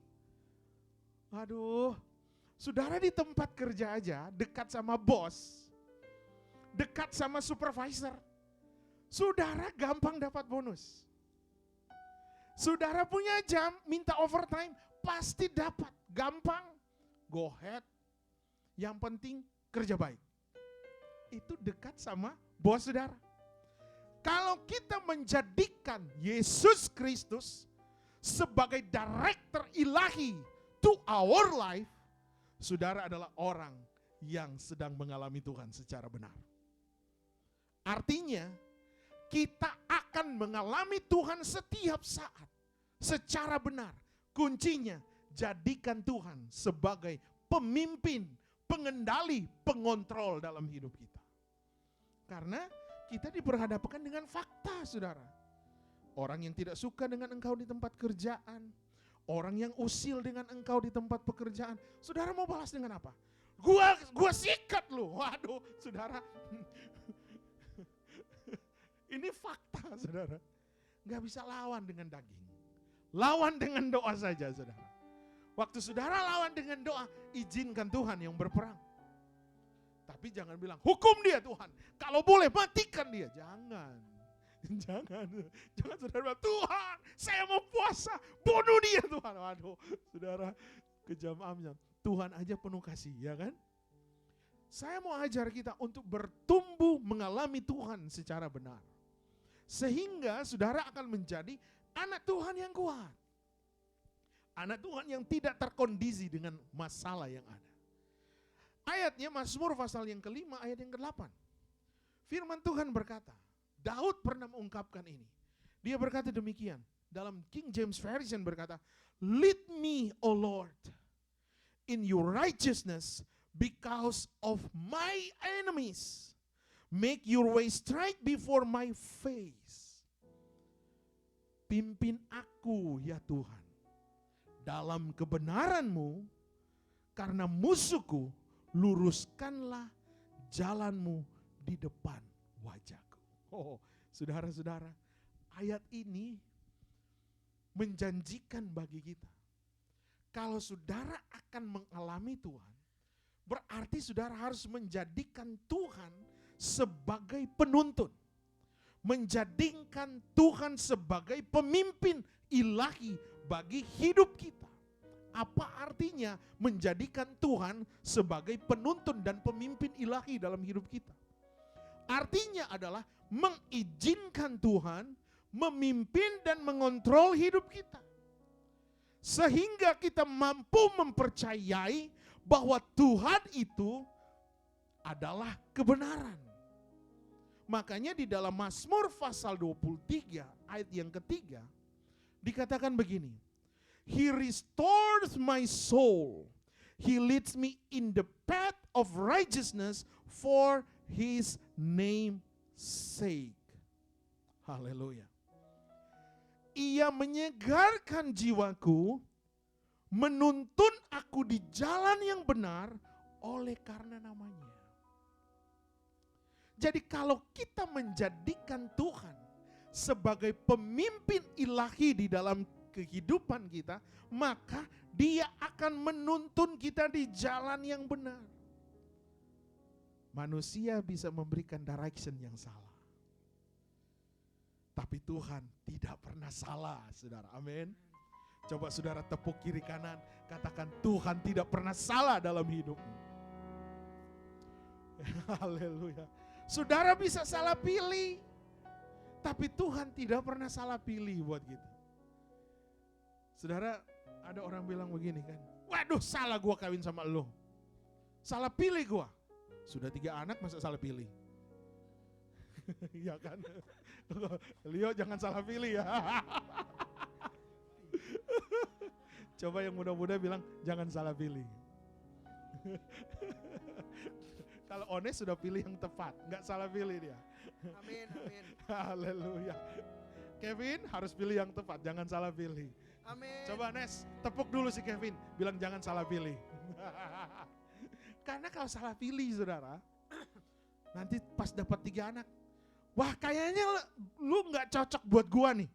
aduh, saudara di tempat kerja aja dekat sama bos, dekat sama supervisor, saudara gampang dapat bonus. Saudara punya jam, minta overtime, pasti dapat, gampang, go ahead. Yang penting kerja baik. Itu dekat sama bos saudara. Kalau kita menjadikan Yesus Kristus sebagai director ilahi to our life, saudara adalah orang yang sedang mengalami Tuhan secara benar. Artinya, kita akan mengalami Tuhan setiap saat secara benar. Kuncinya, jadikan Tuhan sebagai pemimpin, pengendali, pengontrol dalam hidup kita. Karena kita diperhadapkan dengan fakta, saudara. Orang yang tidak suka dengan engkau di tempat kerjaan, orang yang usil dengan engkau di tempat pekerjaan, saudara mau balas dengan apa? Gua sikat lu. Waduh, saudara. Ini fakta, saudara. Gak bisa lawan dengan daging. Lawan dengan doa saja, saudara. Waktu saudara lawan dengan doa, izinkan Tuhan yang berperang. Tapi jangan bilang, hukum dia Tuhan. Kalau boleh matikan dia. Jangan. Jangan saudara bilang, Tuhan saya mau puasa, bunuh dia Tuhan. Waduh, saudara kejam amnya. Tuhan aja penuh kasih, ya kan? Saya mau ajar kita untuk bertumbuh mengalami Tuhan secara benar. Sehingga saudara akan menjadi anak Tuhan yang kuat. Anak Tuhan yang tidak terkondisi dengan masalah yang ada. Ayatnya Mazmur pasal yang kelima ayat yang ke-8. Firman Tuhan berkata, Daud pernah mengungkapkan ini. Dia berkata demikian. Dalam King James Version berkata, lead me, O Lord, in your righteousness because of my enemies. Make your way straight before my face. Pimpin aku ya Tuhan dalam kebenaran-Mu, karena musuhku, luruskanlah jalan-Mu di depan wajahku. Oh, saudara-saudara, ayat ini menjanjikan bagi kita. Kalau saudara akan mengalami Tuhan, berarti saudara harus menjadikan Tuhan sebagai penuntun. Menjadikan Tuhan sebagai pemimpin ilahi bagi hidup kita. Apa artinya menjadikan Tuhan sebagai penuntun dan pemimpin ilahi dalam hidup kita? Artinya adalah mengizinkan Tuhan memimpin dan mengontrol hidup kita. Sehingga kita mampu mempercayai bahwa Tuhan itu adalah kebenaran. Makanya di dalam Mazmur pasal 23 ayat yang ketiga dikatakan begini. He restores my soul. He leads me in the path of righteousness for his name's sake. Haleluya. Ia menyegarkan jiwaku, menuntun aku di jalan yang benar oleh karena namanya. Jadi kalau kita menjadikan Tuhan sebagai pemimpin ilahi di dalam kehidupan kita, maka Dia akan menuntun kita di jalan yang benar. Manusia bisa memberikan direction yang salah. Tapi Tuhan tidak pernah salah, saudara. Amin. Coba saudara tepuk kiri kanan, katakan Tuhan tidak pernah salah dalam hidupmu. Haleluya. Saudara bisa salah pilih, tapi Tuhan tidak pernah salah pilih buat kita. Saudara, ada orang bilang begini kan, waduh salah gua kawin sama lo. Salah pilih gua. Sudah 3 anak masa salah pilih? Iya kan? Leo jangan salah pilih ya. Coba yang muda-muda bilang jangan salah pilih. Kalau Ones sudah pilih yang tepat, nggak salah pilih dia. Amin, amin. Haleluya. Kevin harus pilih yang tepat, jangan salah pilih. Amin. Coba Nes, tepuk dulu si Kevin, bilang jangan salah pilih. Karena kalau salah pilih saudara, nanti pas dapat 3 anak, wah kayaknya lu nggak cocok buat gua nih.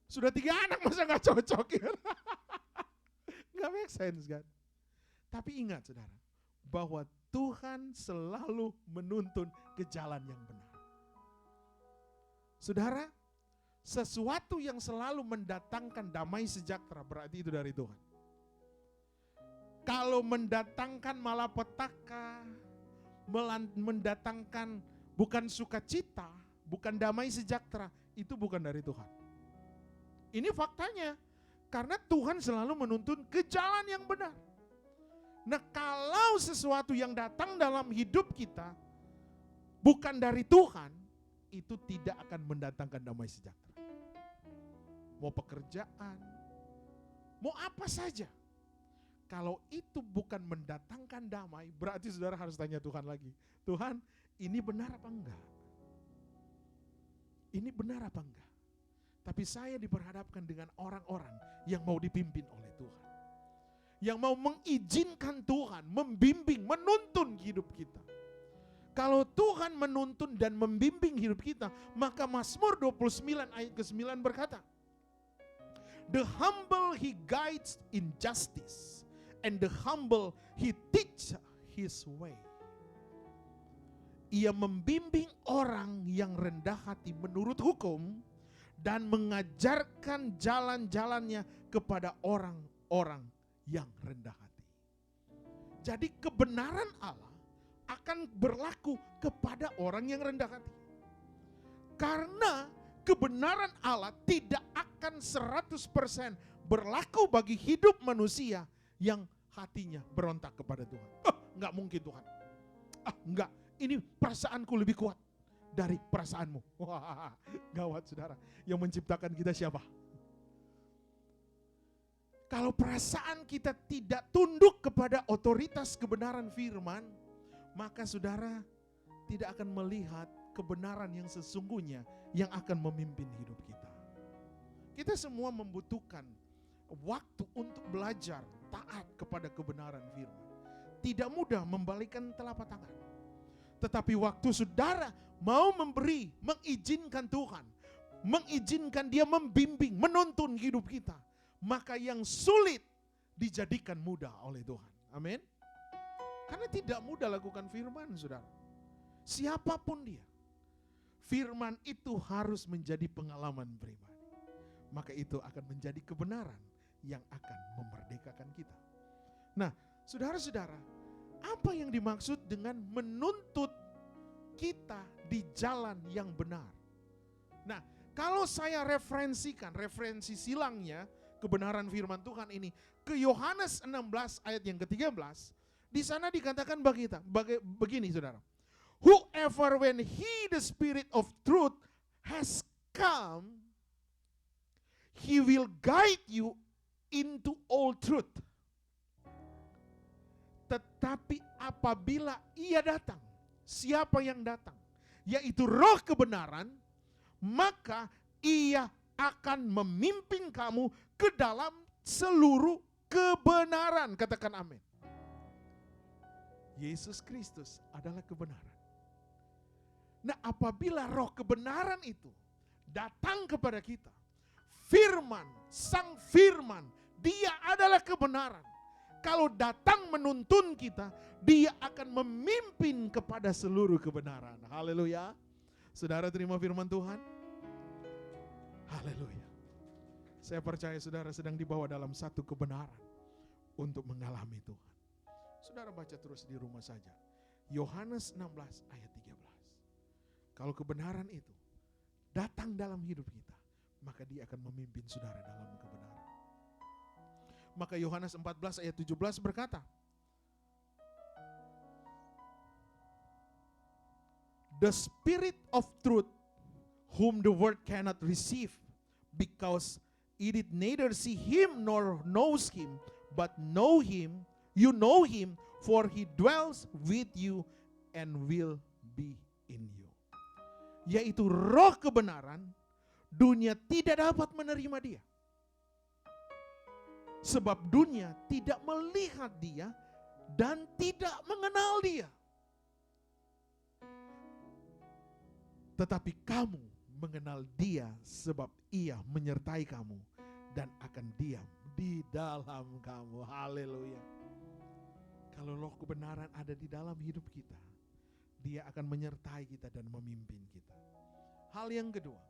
Sudah 3 anak masa nggak cocok ya? Nggak make sense kan? Tapi ingat saudara, bahwa Tuhan selalu menuntun ke jalan yang benar. Saudara, sesuatu yang selalu mendatangkan damai sejahtera berarti itu dari Tuhan. Kalau mendatangkan malapetaka, mendatangkan bukan sukacita, bukan damai sejahtera, itu bukan dari Tuhan. Ini faktanya, karena Tuhan selalu menuntun ke jalan yang benar. Nah, kalau sesuatu yang datang dalam hidup kita bukan dari Tuhan, itu tidak akan mendatangkan damai sejahtera. Mau pekerjaan, mau apa saja. Kalau itu bukan mendatangkan damai, berarti saudara harus tanya Tuhan lagi. Tuhan, ini benar apa enggak? Ini benar apa enggak? Tapi saya diperhadapkan dengan orang-orang yang mau dipimpin oleh Tuhan. Yang mau mengizinkan Tuhan, membimbing, menuntun hidup kita. Kalau Tuhan menuntun dan membimbing hidup kita, maka Mazmur 29 ayat ke-9 berkata, the humble he guides in justice, and the humble he teach his way. Ia membimbing orang yang rendah hati menurut hukum dan mengajarkan jalan-jalannya kepada orang-orang yang rendah hati. Jadi kebenaran Allah akan berlaku kepada orang yang rendah hati. Karena kebenaran Allah tidak akan 100% berlaku bagi hidup manusia yang hatinya berontak kepada Tuhan. Enggak mungkin Tuhan. Enggak, ini perasaanku lebih kuat dari perasaanmu. Wah, gawat saudara. Yang menciptakan kita siapa? Kalau perasaan kita tidak tunduk kepada otoritas kebenaran firman, maka saudara tidak akan melihat kebenaran yang sesungguhnya yang akan memimpin hidup kita. Kita semua membutuhkan waktu untuk belajar taat kepada kebenaran firman. Tidak mudah membalikkan telapak tangan. Tetapi waktu saudara mau memberi, mengizinkan Tuhan, mengizinkan Dia membimbing, menuntun hidup kita, maka yang sulit dijadikan mudah oleh Tuhan. Amin. Karena tidak mudah lakukan firman, saudara. Siapapun dia, firman itu harus menjadi pengalaman pribadi. Maka itu akan menjadi kebenaran yang akan memerdekakan kita. Nah, saudara-saudara, apa yang dimaksud dengan menuntut kita di jalan yang benar? Nah, kalau saya referensi silangnya kebenaran firman Tuhan ini ke Yohanes 16 ayat yang ke-13, di sana dikatakan begini saudara. Whoever when he the Spirit of truth has come, he will guide you into all truth. Tetapi apabila ia datang, siapa yang datang? Yaitu roh kebenaran, maka ia akan memimpin kamu ke dalam seluruh kebenaran. Katakan amin. Yesus Kristus adalah kebenaran. Nah, apabila roh kebenaran itu datang kepada kita, firman, sang firman, dia adalah kebenaran. kalau datang menuntun kita, Dia akan memimpin kepada seluruh kebenaran. Haleluya. Saudara terima firman Tuhan. Haleluya. Saya percaya saudara sedang dibawa dalam satu kebenaran untuk mengalami Tuhan. Saudara baca terus di rumah saja. Yohanes 16 ayat 13. Kalau kebenaran itu datang dalam hidup kita, maka Dia akan memimpin saudara dalam kebenaran. Maka Yohanes 14 ayat 17 berkata, the Spirit of truth, whom the world cannot receive, because it did neither see Him nor knows Him, but you know Him, for He dwells with you and will be in you. Yaitu roh kebenaran, dunia tidak dapat menerima Dia. Sebab dunia tidak melihat Dia dan tidak mengenal Dia. Tetapi kamu mengenal Dia sebab Ia menyertai kamu dan akan diam di dalam kamu. Haleluya. Kalau roh kebenaran ada di dalam hidup kita, Dia akan menyertai kita dan memimpin kita. Hal yang kedua,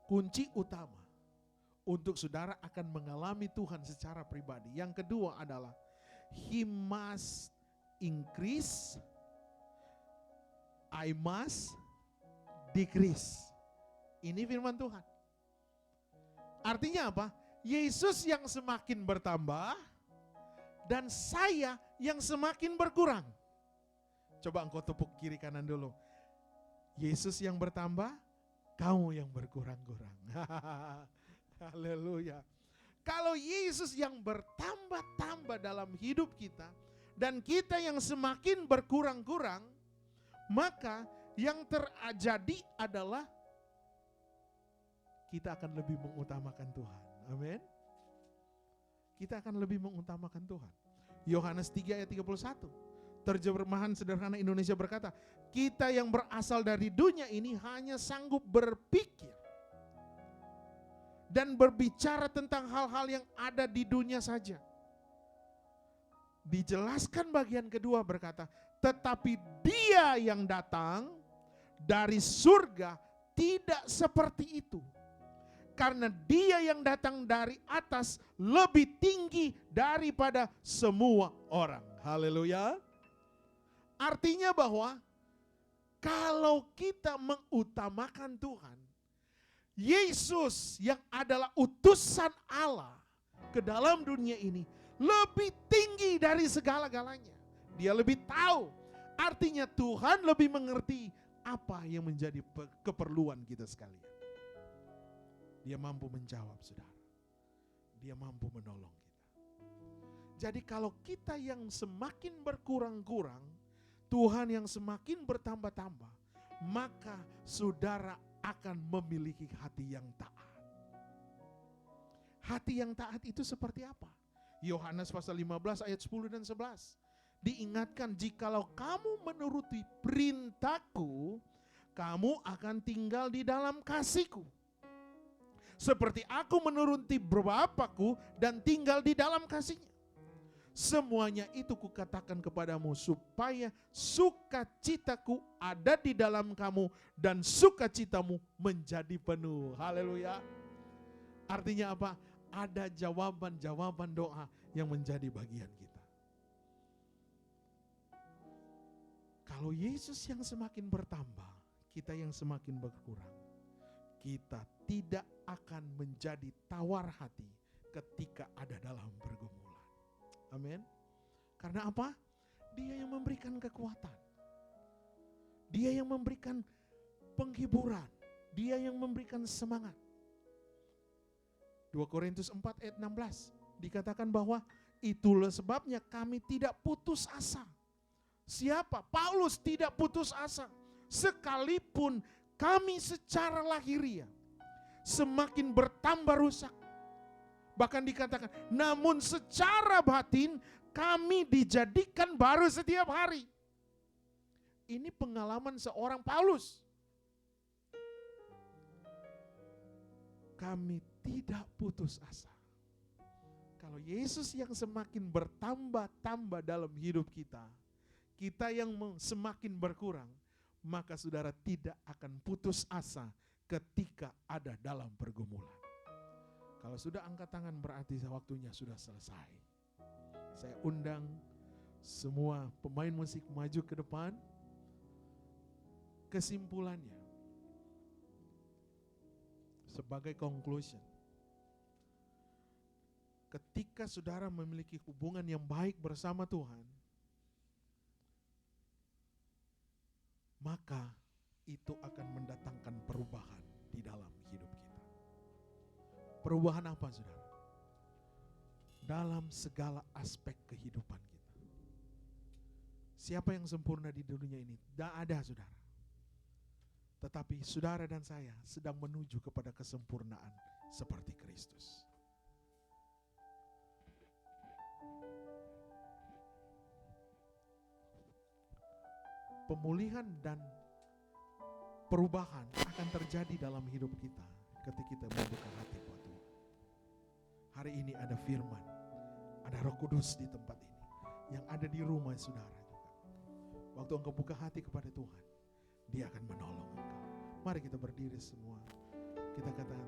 kunci utama untuk saudara akan mengalami Tuhan secara pribadi. Yang kedua adalah He must increase, I must decrease. Ini firman Tuhan. Artinya apa? Yesus yang semakin bertambah dan saya yang semakin berkurang. Coba engkau tepuk kiri kanan dulu. Yesus yang bertambah, kamu yang berkurang-kurang. Haleluya. Kalau Yesus yang bertambah-tambah dalam hidup kita dan kita yang semakin berkurang-kurang, maka yang terjadi adalah kita akan lebih mengutamakan Tuhan. Amin. Kita akan lebih mengutamakan Tuhan. Yohanes 3 ayat 31. Terjemahan sederhana Indonesia berkata, kita yang berasal dari dunia ini hanya sanggup berpikir dan berbicara tentang hal-hal yang ada di dunia saja. Dijelaskan bagian kedua berkata, tetapi Dia yang datang dari surga tidak seperti itu. Karena Dia yang datang dari atas lebih tinggi daripada semua orang. Haleluya. Artinya bahwa kalau kita mengutamakan Tuhan, Yesus yang adalah utusan Allah ke dalam dunia ini lebih tinggi dari segala-galanya. Dia lebih tahu. Artinya Tuhan lebih mengerti apa yang menjadi keperluan kita sekalian. Dia mampu menjawab, saudara. Dia mampu menolong kita. Jadi kalau kita yang semakin berkurang-kurang, Tuhan yang semakin bertambah-tambah, maka saudara akan memiliki hati yang taat. Hati yang taat itu seperti apa? Yohanes pasal 15 ayat 10 dan 11. Diingatkan, jikalau kamu menuruti perintahku, kamu akan tinggal di dalam kasihku. Seperti aku menuruti Bapakku dan tinggal di dalam kasihnya. Semuanya itu kukatakan kepadamu supaya sukacitaku ada di dalam kamu dan sukacitamu menjadi penuh. Haleluya. Artinya apa? Ada jawaban-jawaban doa yang menjadi bagian kita. Kalau Yesus yang semakin bertambah, kita yang semakin berkurang, kita tidak akan menjadi tawar hati ketika ada dalam pergumulan. Amin. Karena apa? Dia yang memberikan kekuatan. Dia yang memberikan penghiburan. Dia yang memberikan semangat. 2 Korintus 4 ayat 16 dikatakan bahwa itulah sebabnya kami tidak putus asa. Siapa? Paulus tidak putus asa. Sekalipun kami secara lahiriah semakin bertambah rusak. Bahkan dikatakan, namun secara batin kami dijadikan baru setiap hari. Ini pengalaman seorang Paulus. Kami tidak putus asa. Kalau Yesus yang semakin bertambah-tambah dalam hidup kita, kita yang semakin berkurang, maka saudara tidak akan putus asa ketika ada dalam pergumulan. Kalau sudah angkat tangan berarti waktunya sudah selesai. Saya undang semua pemain musik maju ke depan. Kesimpulannya, sebagai conclusion, ketika saudara memiliki hubungan yang baik bersama Tuhan, maka itu akan mendatangkan perubahan di dalam hidup kita. Perubahan apa, saudara? Dalam segala aspek kehidupan kita. Siapa yang sempurna di dunia ini? Tidak ada, saudara. Tetapi saudara dan saya sedang menuju kepada kesempurnaan seperti Kristus. Pemulihan dan perubahan akan terjadi dalam hidup kita ketika kita membuka hati buat Tuhan. Hari ini ada firman, ada Roh Kudus di tempat ini, yang ada di rumah saudara juga. Waktu engkau buka hati kepada Tuhan, Dia akan menolong engkau. Mari kita berdiri semua. Kita katakan,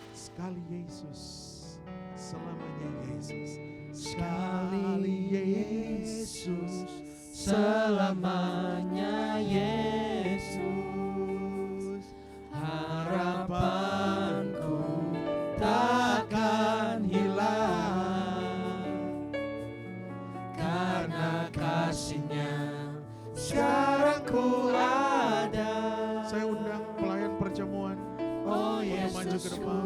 sekali Yesus, selamanya Yesus. Sekali Yesus, selamanya Yesus. Harapanku takkan hilang, karena kasih-Nya sekarang ku ada. Saya undang pelayan perjamuan. Oh Boleh maju ke Yesusku, depan.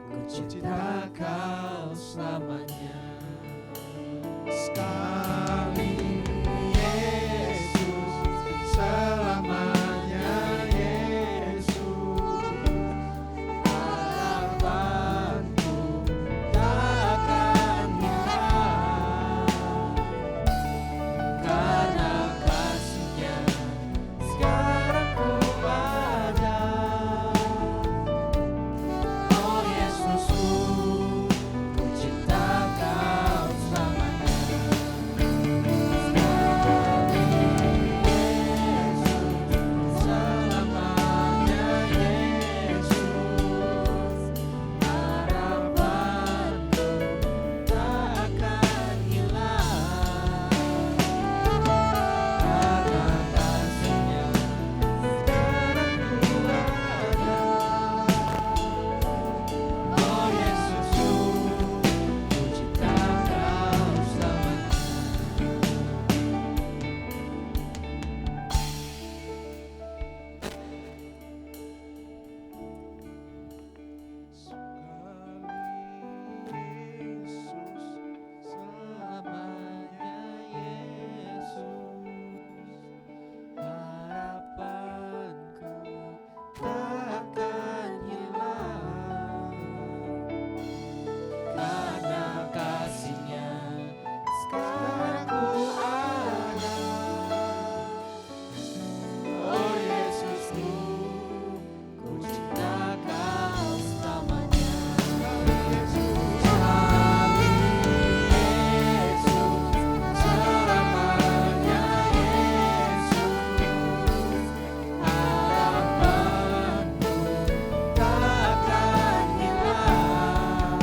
ku cinta Kau selamanya. Sekali Yesus, selamanya Yesus. Harapanku takkan hilang, karena kasih-Nya sekarang ku ada. Oh Yesusku, ku cinta Kau selamanya. Selamanya Yesus, harapanku takkan hilang, karena kasih-Nya sekarang ku ada. Oh Yesusku, ku cinta Kau selamanya. Selamanya Yesus, harapanku takkan hilang, karena kasih-Nya sekarang ku ada. Oh Yesusku, ku cinta Kau selamanya. Sekali Yesus, selamanya Yesus, harapanku takkan hilang,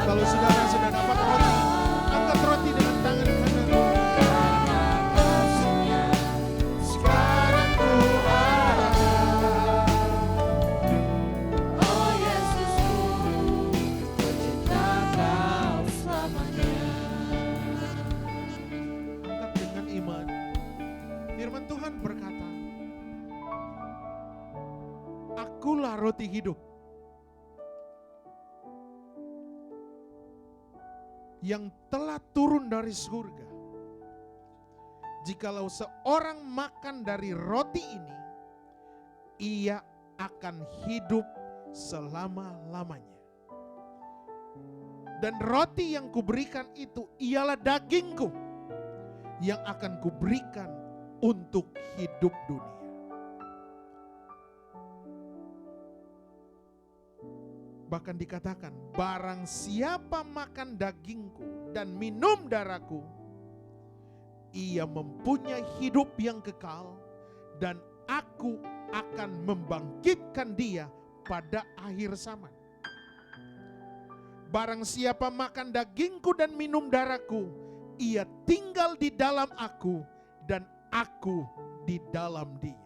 Kalau saudara sudah dapat roti, angkat roti dengan tangan kanan. sekarang ku ada. Oh Yesusku, ku cinta Kau selamanya. Angkat dengan iman. Firman Tuhan berkata, Akulah roti hidup. yang telah turun dari surga. Jikalau seorang makan dari roti ini, ia akan hidup selama-lamanya. Dan roti yang kuberikan itu ialah dagingku yang akan kuberikan untuk hidup dunia. Bahkan dikatakan, barang siapa makan dagingku dan minum darahku, ia mempunyai hidup yang kekal, dan aku akan membangkitkan dia pada akhir zaman. Barang siapa makan dagingku dan minum darahku, ia tinggal di dalam aku dan aku di dalam dia.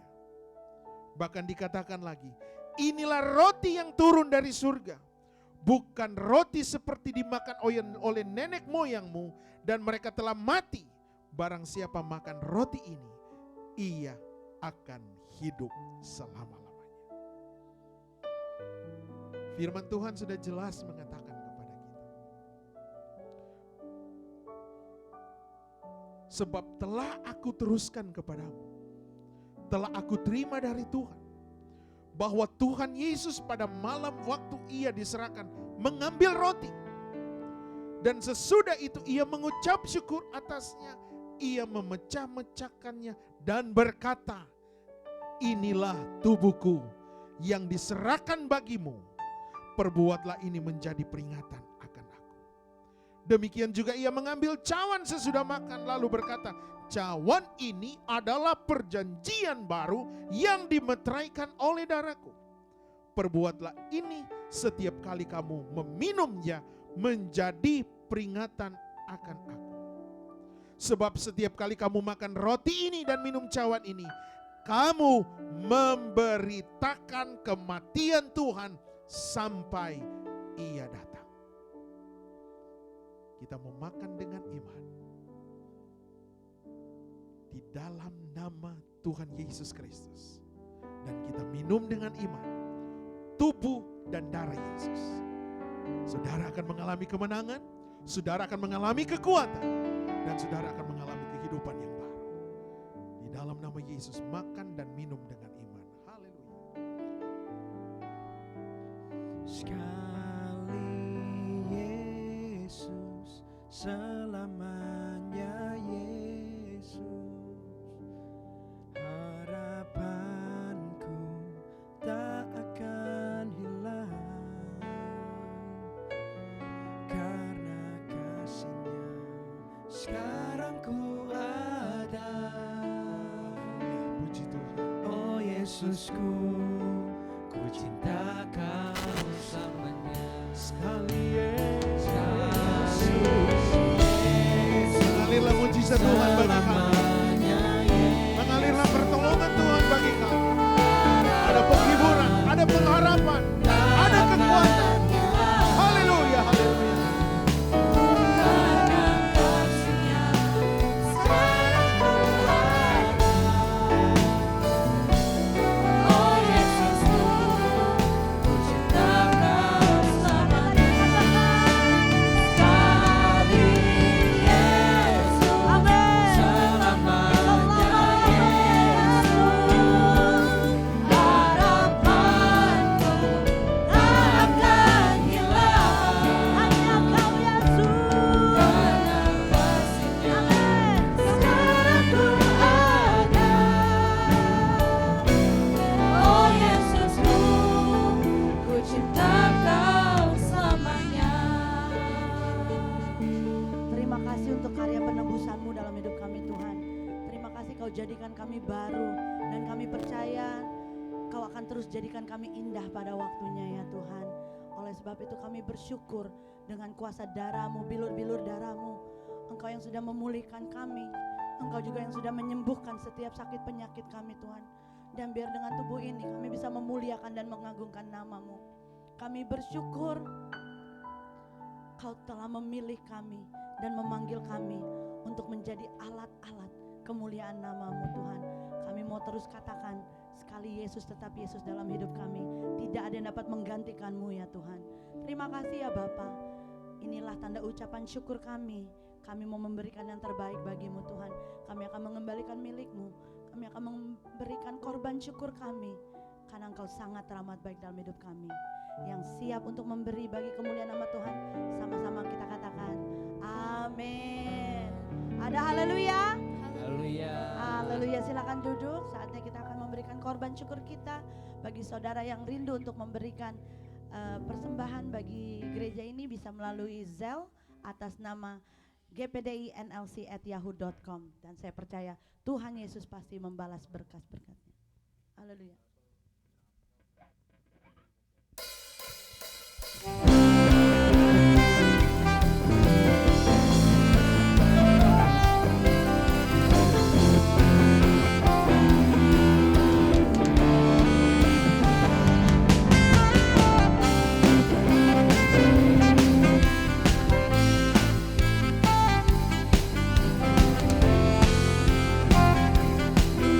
Bahkan dikatakan lagi, inilah roti yang turun dari surga, bukan roti seperti dimakan oleh nenek moyangmu dan mereka telah mati. Barang siapa makan roti ini, ia akan hidup selama-lamanya. Firman Tuhan sudah jelas mengatakan kepada kita, sebab telah aku teruskan kepadamu, telah aku terima dari Tuhan, bahwa Tuhan Yesus pada malam waktu ia diserahkan mengambil roti, dan sesudah itu ia mengucap syukur atasnya, ia memecah-mecahkannya dan berkata, inilah tubuhku yang diserahkan bagimu, perbuatlah ini menjadi peringatan akan aku. Demikian juga ia mengambil cawan sesudah makan lalu berkata, cawan ini adalah perjanjian baru yang dimeteraikan oleh darahku. Perbuatlah ini setiap kali kamu meminumnya menjadi peringatan akan aku. Sebab setiap kali kamu makan roti ini dan minum cawan ini, kamu memberitakan kematian Tuhan sampai ia datang. Kita mau makan dengan iman di dalam nama Tuhan Yesus Kristus, dan kita minum dengan iman tubuh dan darah Yesus. Saudara akan mengalami kemenangan, saudara akan mengalami kekuatan, dan saudara akan mengalami kehidupan yang baru. Di dalam nama Yesus, makan dan minum dengan iman. Haleluya. Sekali Yesus, selamanya Yesus, harapanku tak akan hilang, karena kasih-Nya sekarang ku ada. Puji Tuhan. Oh Yesusku, ku cinta Kau selamanya. Sekali Yesus, Mengalirlah mujizat Tuhan bagi kami. Mengalirlah pertolongan Tuhan bagi kami. Ada penghiburan, ada pengharapan, ada kekuatan. Haleluya, haleluya. Oh Yesusku, ku cinta Kau selamanya. Sekali Yesus, selamanya Yesus, harapanku tak akan hilang, hanya Kau Yesus, karena kasih-Nya sekarang ku ada. Oh Yesusku, ku cinta Kau selamanya. Terima kasih untuk karya penebusan-Mu dalam hidup kami Tuhan. Terima kasih Kau jadikan kami baru, dan kami percaya Kau akan terus jadikan kami indah pada waktunya ya Tuhan. Oleh sebab itu kami bersyukur dengan kuasa darah-Mu, bilur-bilur darah-Mu. Engkau yang sudah memulihkan kami, Engkau juga yang sudah menyembuhkan setiap sakit penyakit kami Tuhan. Dan biar dengan tubuh ini kami bisa memuliakan dan mengagungkan nama-Mu. Kami bersyukur Kau telah memilih kami dan memanggil kami untuk menjadi alat-alat kemuliaan nama-Mu Tuhan. Kami mau terus katakan, sekali Yesus tetap Yesus dalam hidup kami. Tidak ada yang dapat menggantikan-Mu ya Tuhan. Terima kasih ya Bapa. Inilah tanda ucapan syukur kami. Kami mau memberikan yang terbaik bagimu Tuhan. Kami akan mengembalikan milikmu. Kami akan memberikan korban syukur kami. Karena Engkau sangat teramat baik dalam hidup kami. Yang siap untuk memberi bagi kemuliaan nama Tuhan. Sama-sama kita katakan amin. Ada haleluya? Haleluya. Haleluya, silakan duduk. Saatnya kita akan memberikan korban syukur kita bagi saudara yang rindu untuk memberikan persembahan bagi gereja ini bisa melalui Zelle atas nama gpdinlc@yahoo.com, dan saya percaya Tuhan Yesus pasti membalas berkat-berkatnya. Haleluya.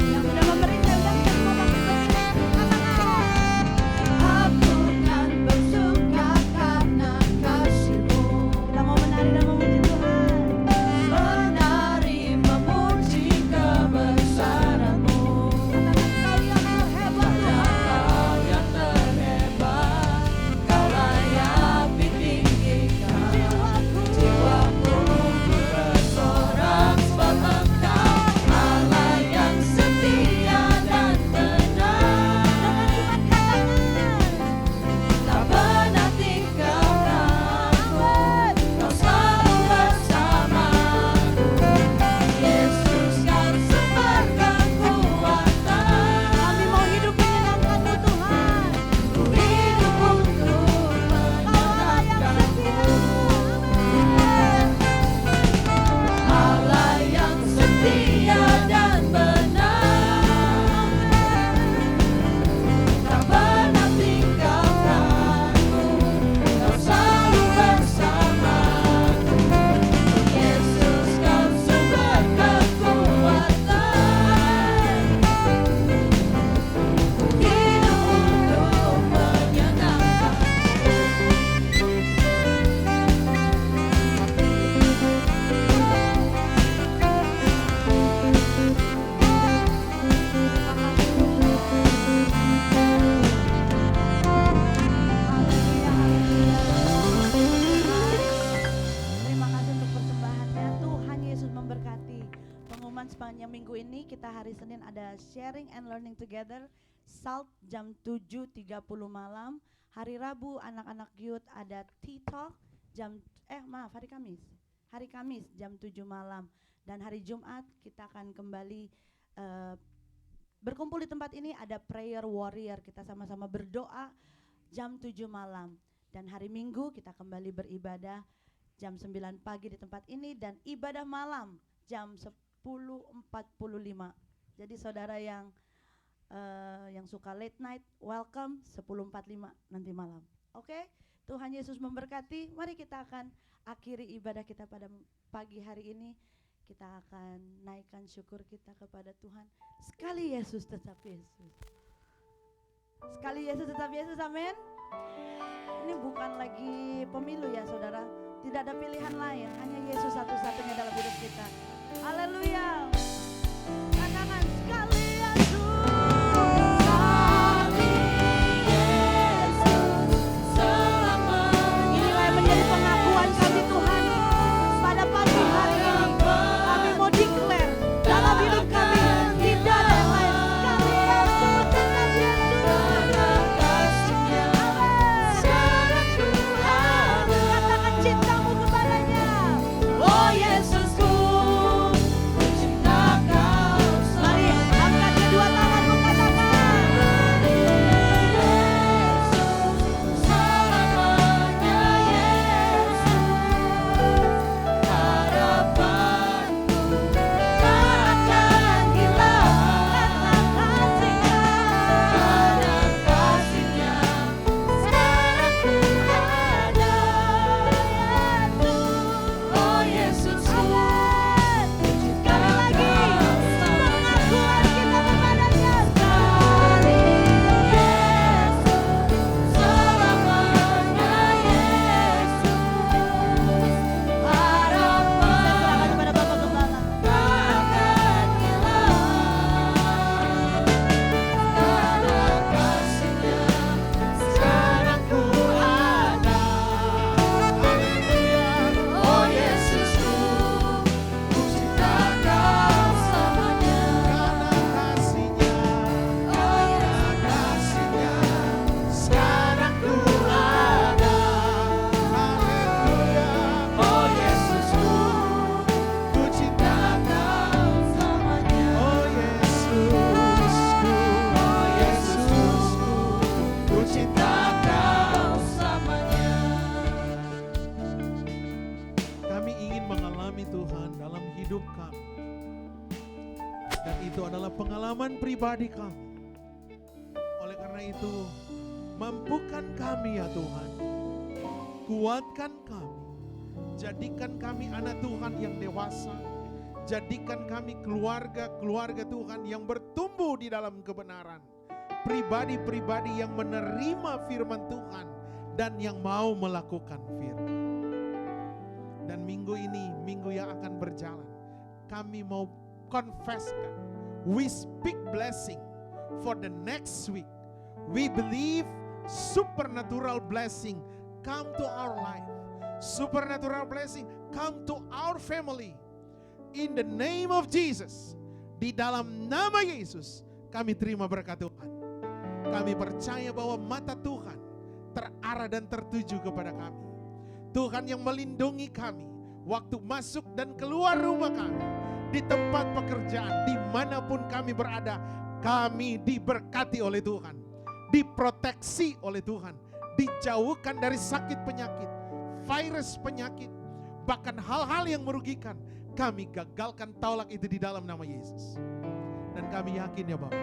Yang sudah memberi, saya undang kita semua hari Senin ada sharing and learning together, SALT jam 7.30 malam. Hari Rabu anak-anak youth ada tea talk hari Kamis jam 7 malam. Dan hari Jumat kita akan kembali berkumpul di tempat ini, ada prayer warrior, kita sama-sama berdoa jam 7 malam. Dan hari Minggu kita kembali beribadah jam 9 pagi di tempat ini, dan ibadah malam jam 10.45. Jadi saudara yang suka late night, welcome 10.45 nanti malam. Oke? Tuhan Yesus memberkati. Mari kita akan akhiri ibadah kita pada pagi hari ini. Kita akan naikkan syukur kita kepada Tuhan. Sekali Yesus tetap Yesus. Sekali Yesus tetap Yesus, amin. Ini bukan lagi pemilu ya saudara. Tidak ada pilihan lain, hanya Yesus satu-satunya dalam hidup kita. Haleluya. Katakan sekali Yesus. Inilah yang menjadi pengakuan kami Tuhan. Pada pagi hari ini kami mau declare dalam hidup kami tidak ada yang lain. Sekali Yesus, tetap Yesus. Katakan cintamu kepadanya. Oh Yesusku, ku cinta hidup kami. Dan itu adalah pengalaman pribadi kami. Oleh karena itu, mampukan kami ya Tuhan. Kuatkan kami. Jadikan kami anak Tuhan yang dewasa. Jadikan kami keluarga-keluarga Tuhan yang bertumbuh di dalam kebenaran. Pribadi-pribadi yang menerima firman Tuhan dan yang mau melakukan firman. Dan minggu ini, minggu yang akan berjalan, kami mau confesskan. We speak blessing for the next week. We believe supernatural blessing come to our life. Supernatural blessing come to our family. In the name of Jesus. Di dalam nama Yesus kami terima berkat Tuhan. Kami percaya bahwa mata Tuhan terarah dan tertuju kepada kami. Tuhan yang melindungi kami waktu masuk dan keluar rumah kami. Di tempat pekerjaan, dimanapun kami berada, kami diberkati oleh Tuhan. Diproteksi oleh Tuhan. Dijauhkan dari sakit penyakit, virus penyakit, bahkan hal-hal yang merugikan. Kami gagalkan tolak itu di dalam nama Yesus. Dan kami yakin ya Bapak,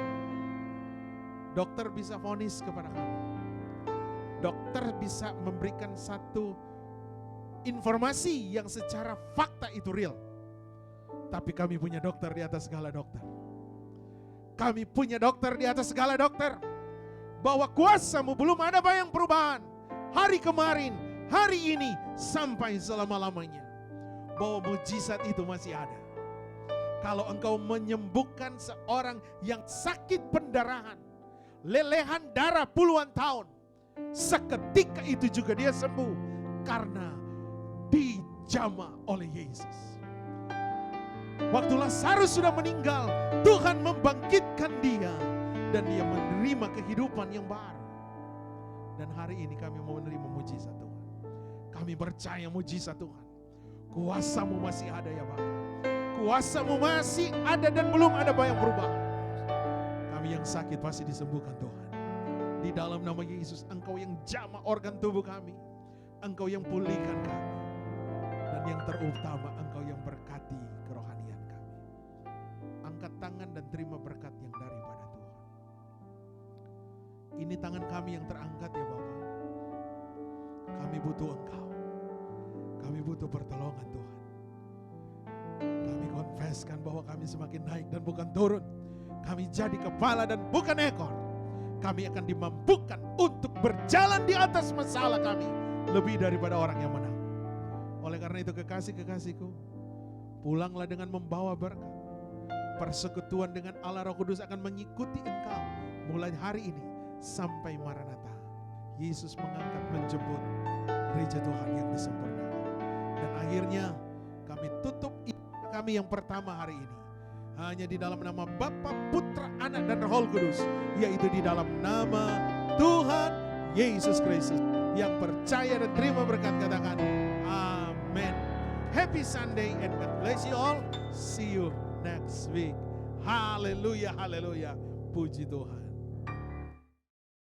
dokter bisa vonis kepada kami. Dokter bisa memberikan satu informasi yang secara fakta itu real. Tapi kami punya dokter di atas segala dokter. Kami punya dokter di atas segala dokter. Bahwa kuasa-Mu belum ada bayang perubahan. Hari kemarin, hari ini, sampai selama-lamanya. Bahwa mujizat itu masih ada. Kalau Engkau menyembuhkan seorang yang sakit pendarahan, lelehan darah puluhan tahun, seketika itu juga dia sembuh karena dijamah oleh Yesus. Waktu Lazarus sudah meninggal, Tuhan membangkitkan dia dan dia menerima kehidupan yang baru. Dan hari ini kami mau menerima mujizat Tuhan. Kami percaya mujizat Tuhan. Kuasa-Mu masih ada ya Bapak. Kuasa-Mu masih ada dan belum ada bayang perubahan. Kami yang sakit pasti disembuhkan Tuhan. Di dalam nama Yesus, Engkau yang jamah organ tubuh kami. Engkau yang pulihkan kami. Dan yang terutama, Engkau yang berkati kerohanian kami. Angkat tangan dan terima berkat yang daripada Tuhan. Ini tangan kami yang terangkat ya Bapak. Kami butuh Engkau. Kami butuh pertolongan Tuhan. Kami confesskan bahwa kami semakin naik dan bukan turun. Kami jadi kepala dan bukan ekor. Kami akan dimampukan untuk berjalan di atas masalah kami. Lebih daripada orang yang menang. Oleh karena itu kekasih-kekasihku, pulanglah dengan membawa berkat. Persekutuan dengan Allah Roh Kudus akan mengikuti engkau. Mulai hari ini sampai Maranatha. Yesus mengangkat menjemput gereja Tuhan yang disempurnakan. Dan akhirnya kami tutup ibadah kami yang pertama hari ini. Hanya di dalam nama Bapa, Putra, Anak, dan Roh Kudus. Yaitu di dalam nama Tuhan Yesus Kristus. Yang percaya dan terima berkat katakan amin. Happy Sunday and God bless you all. See you next week. Haleluya, haleluya. Puji Tuhan.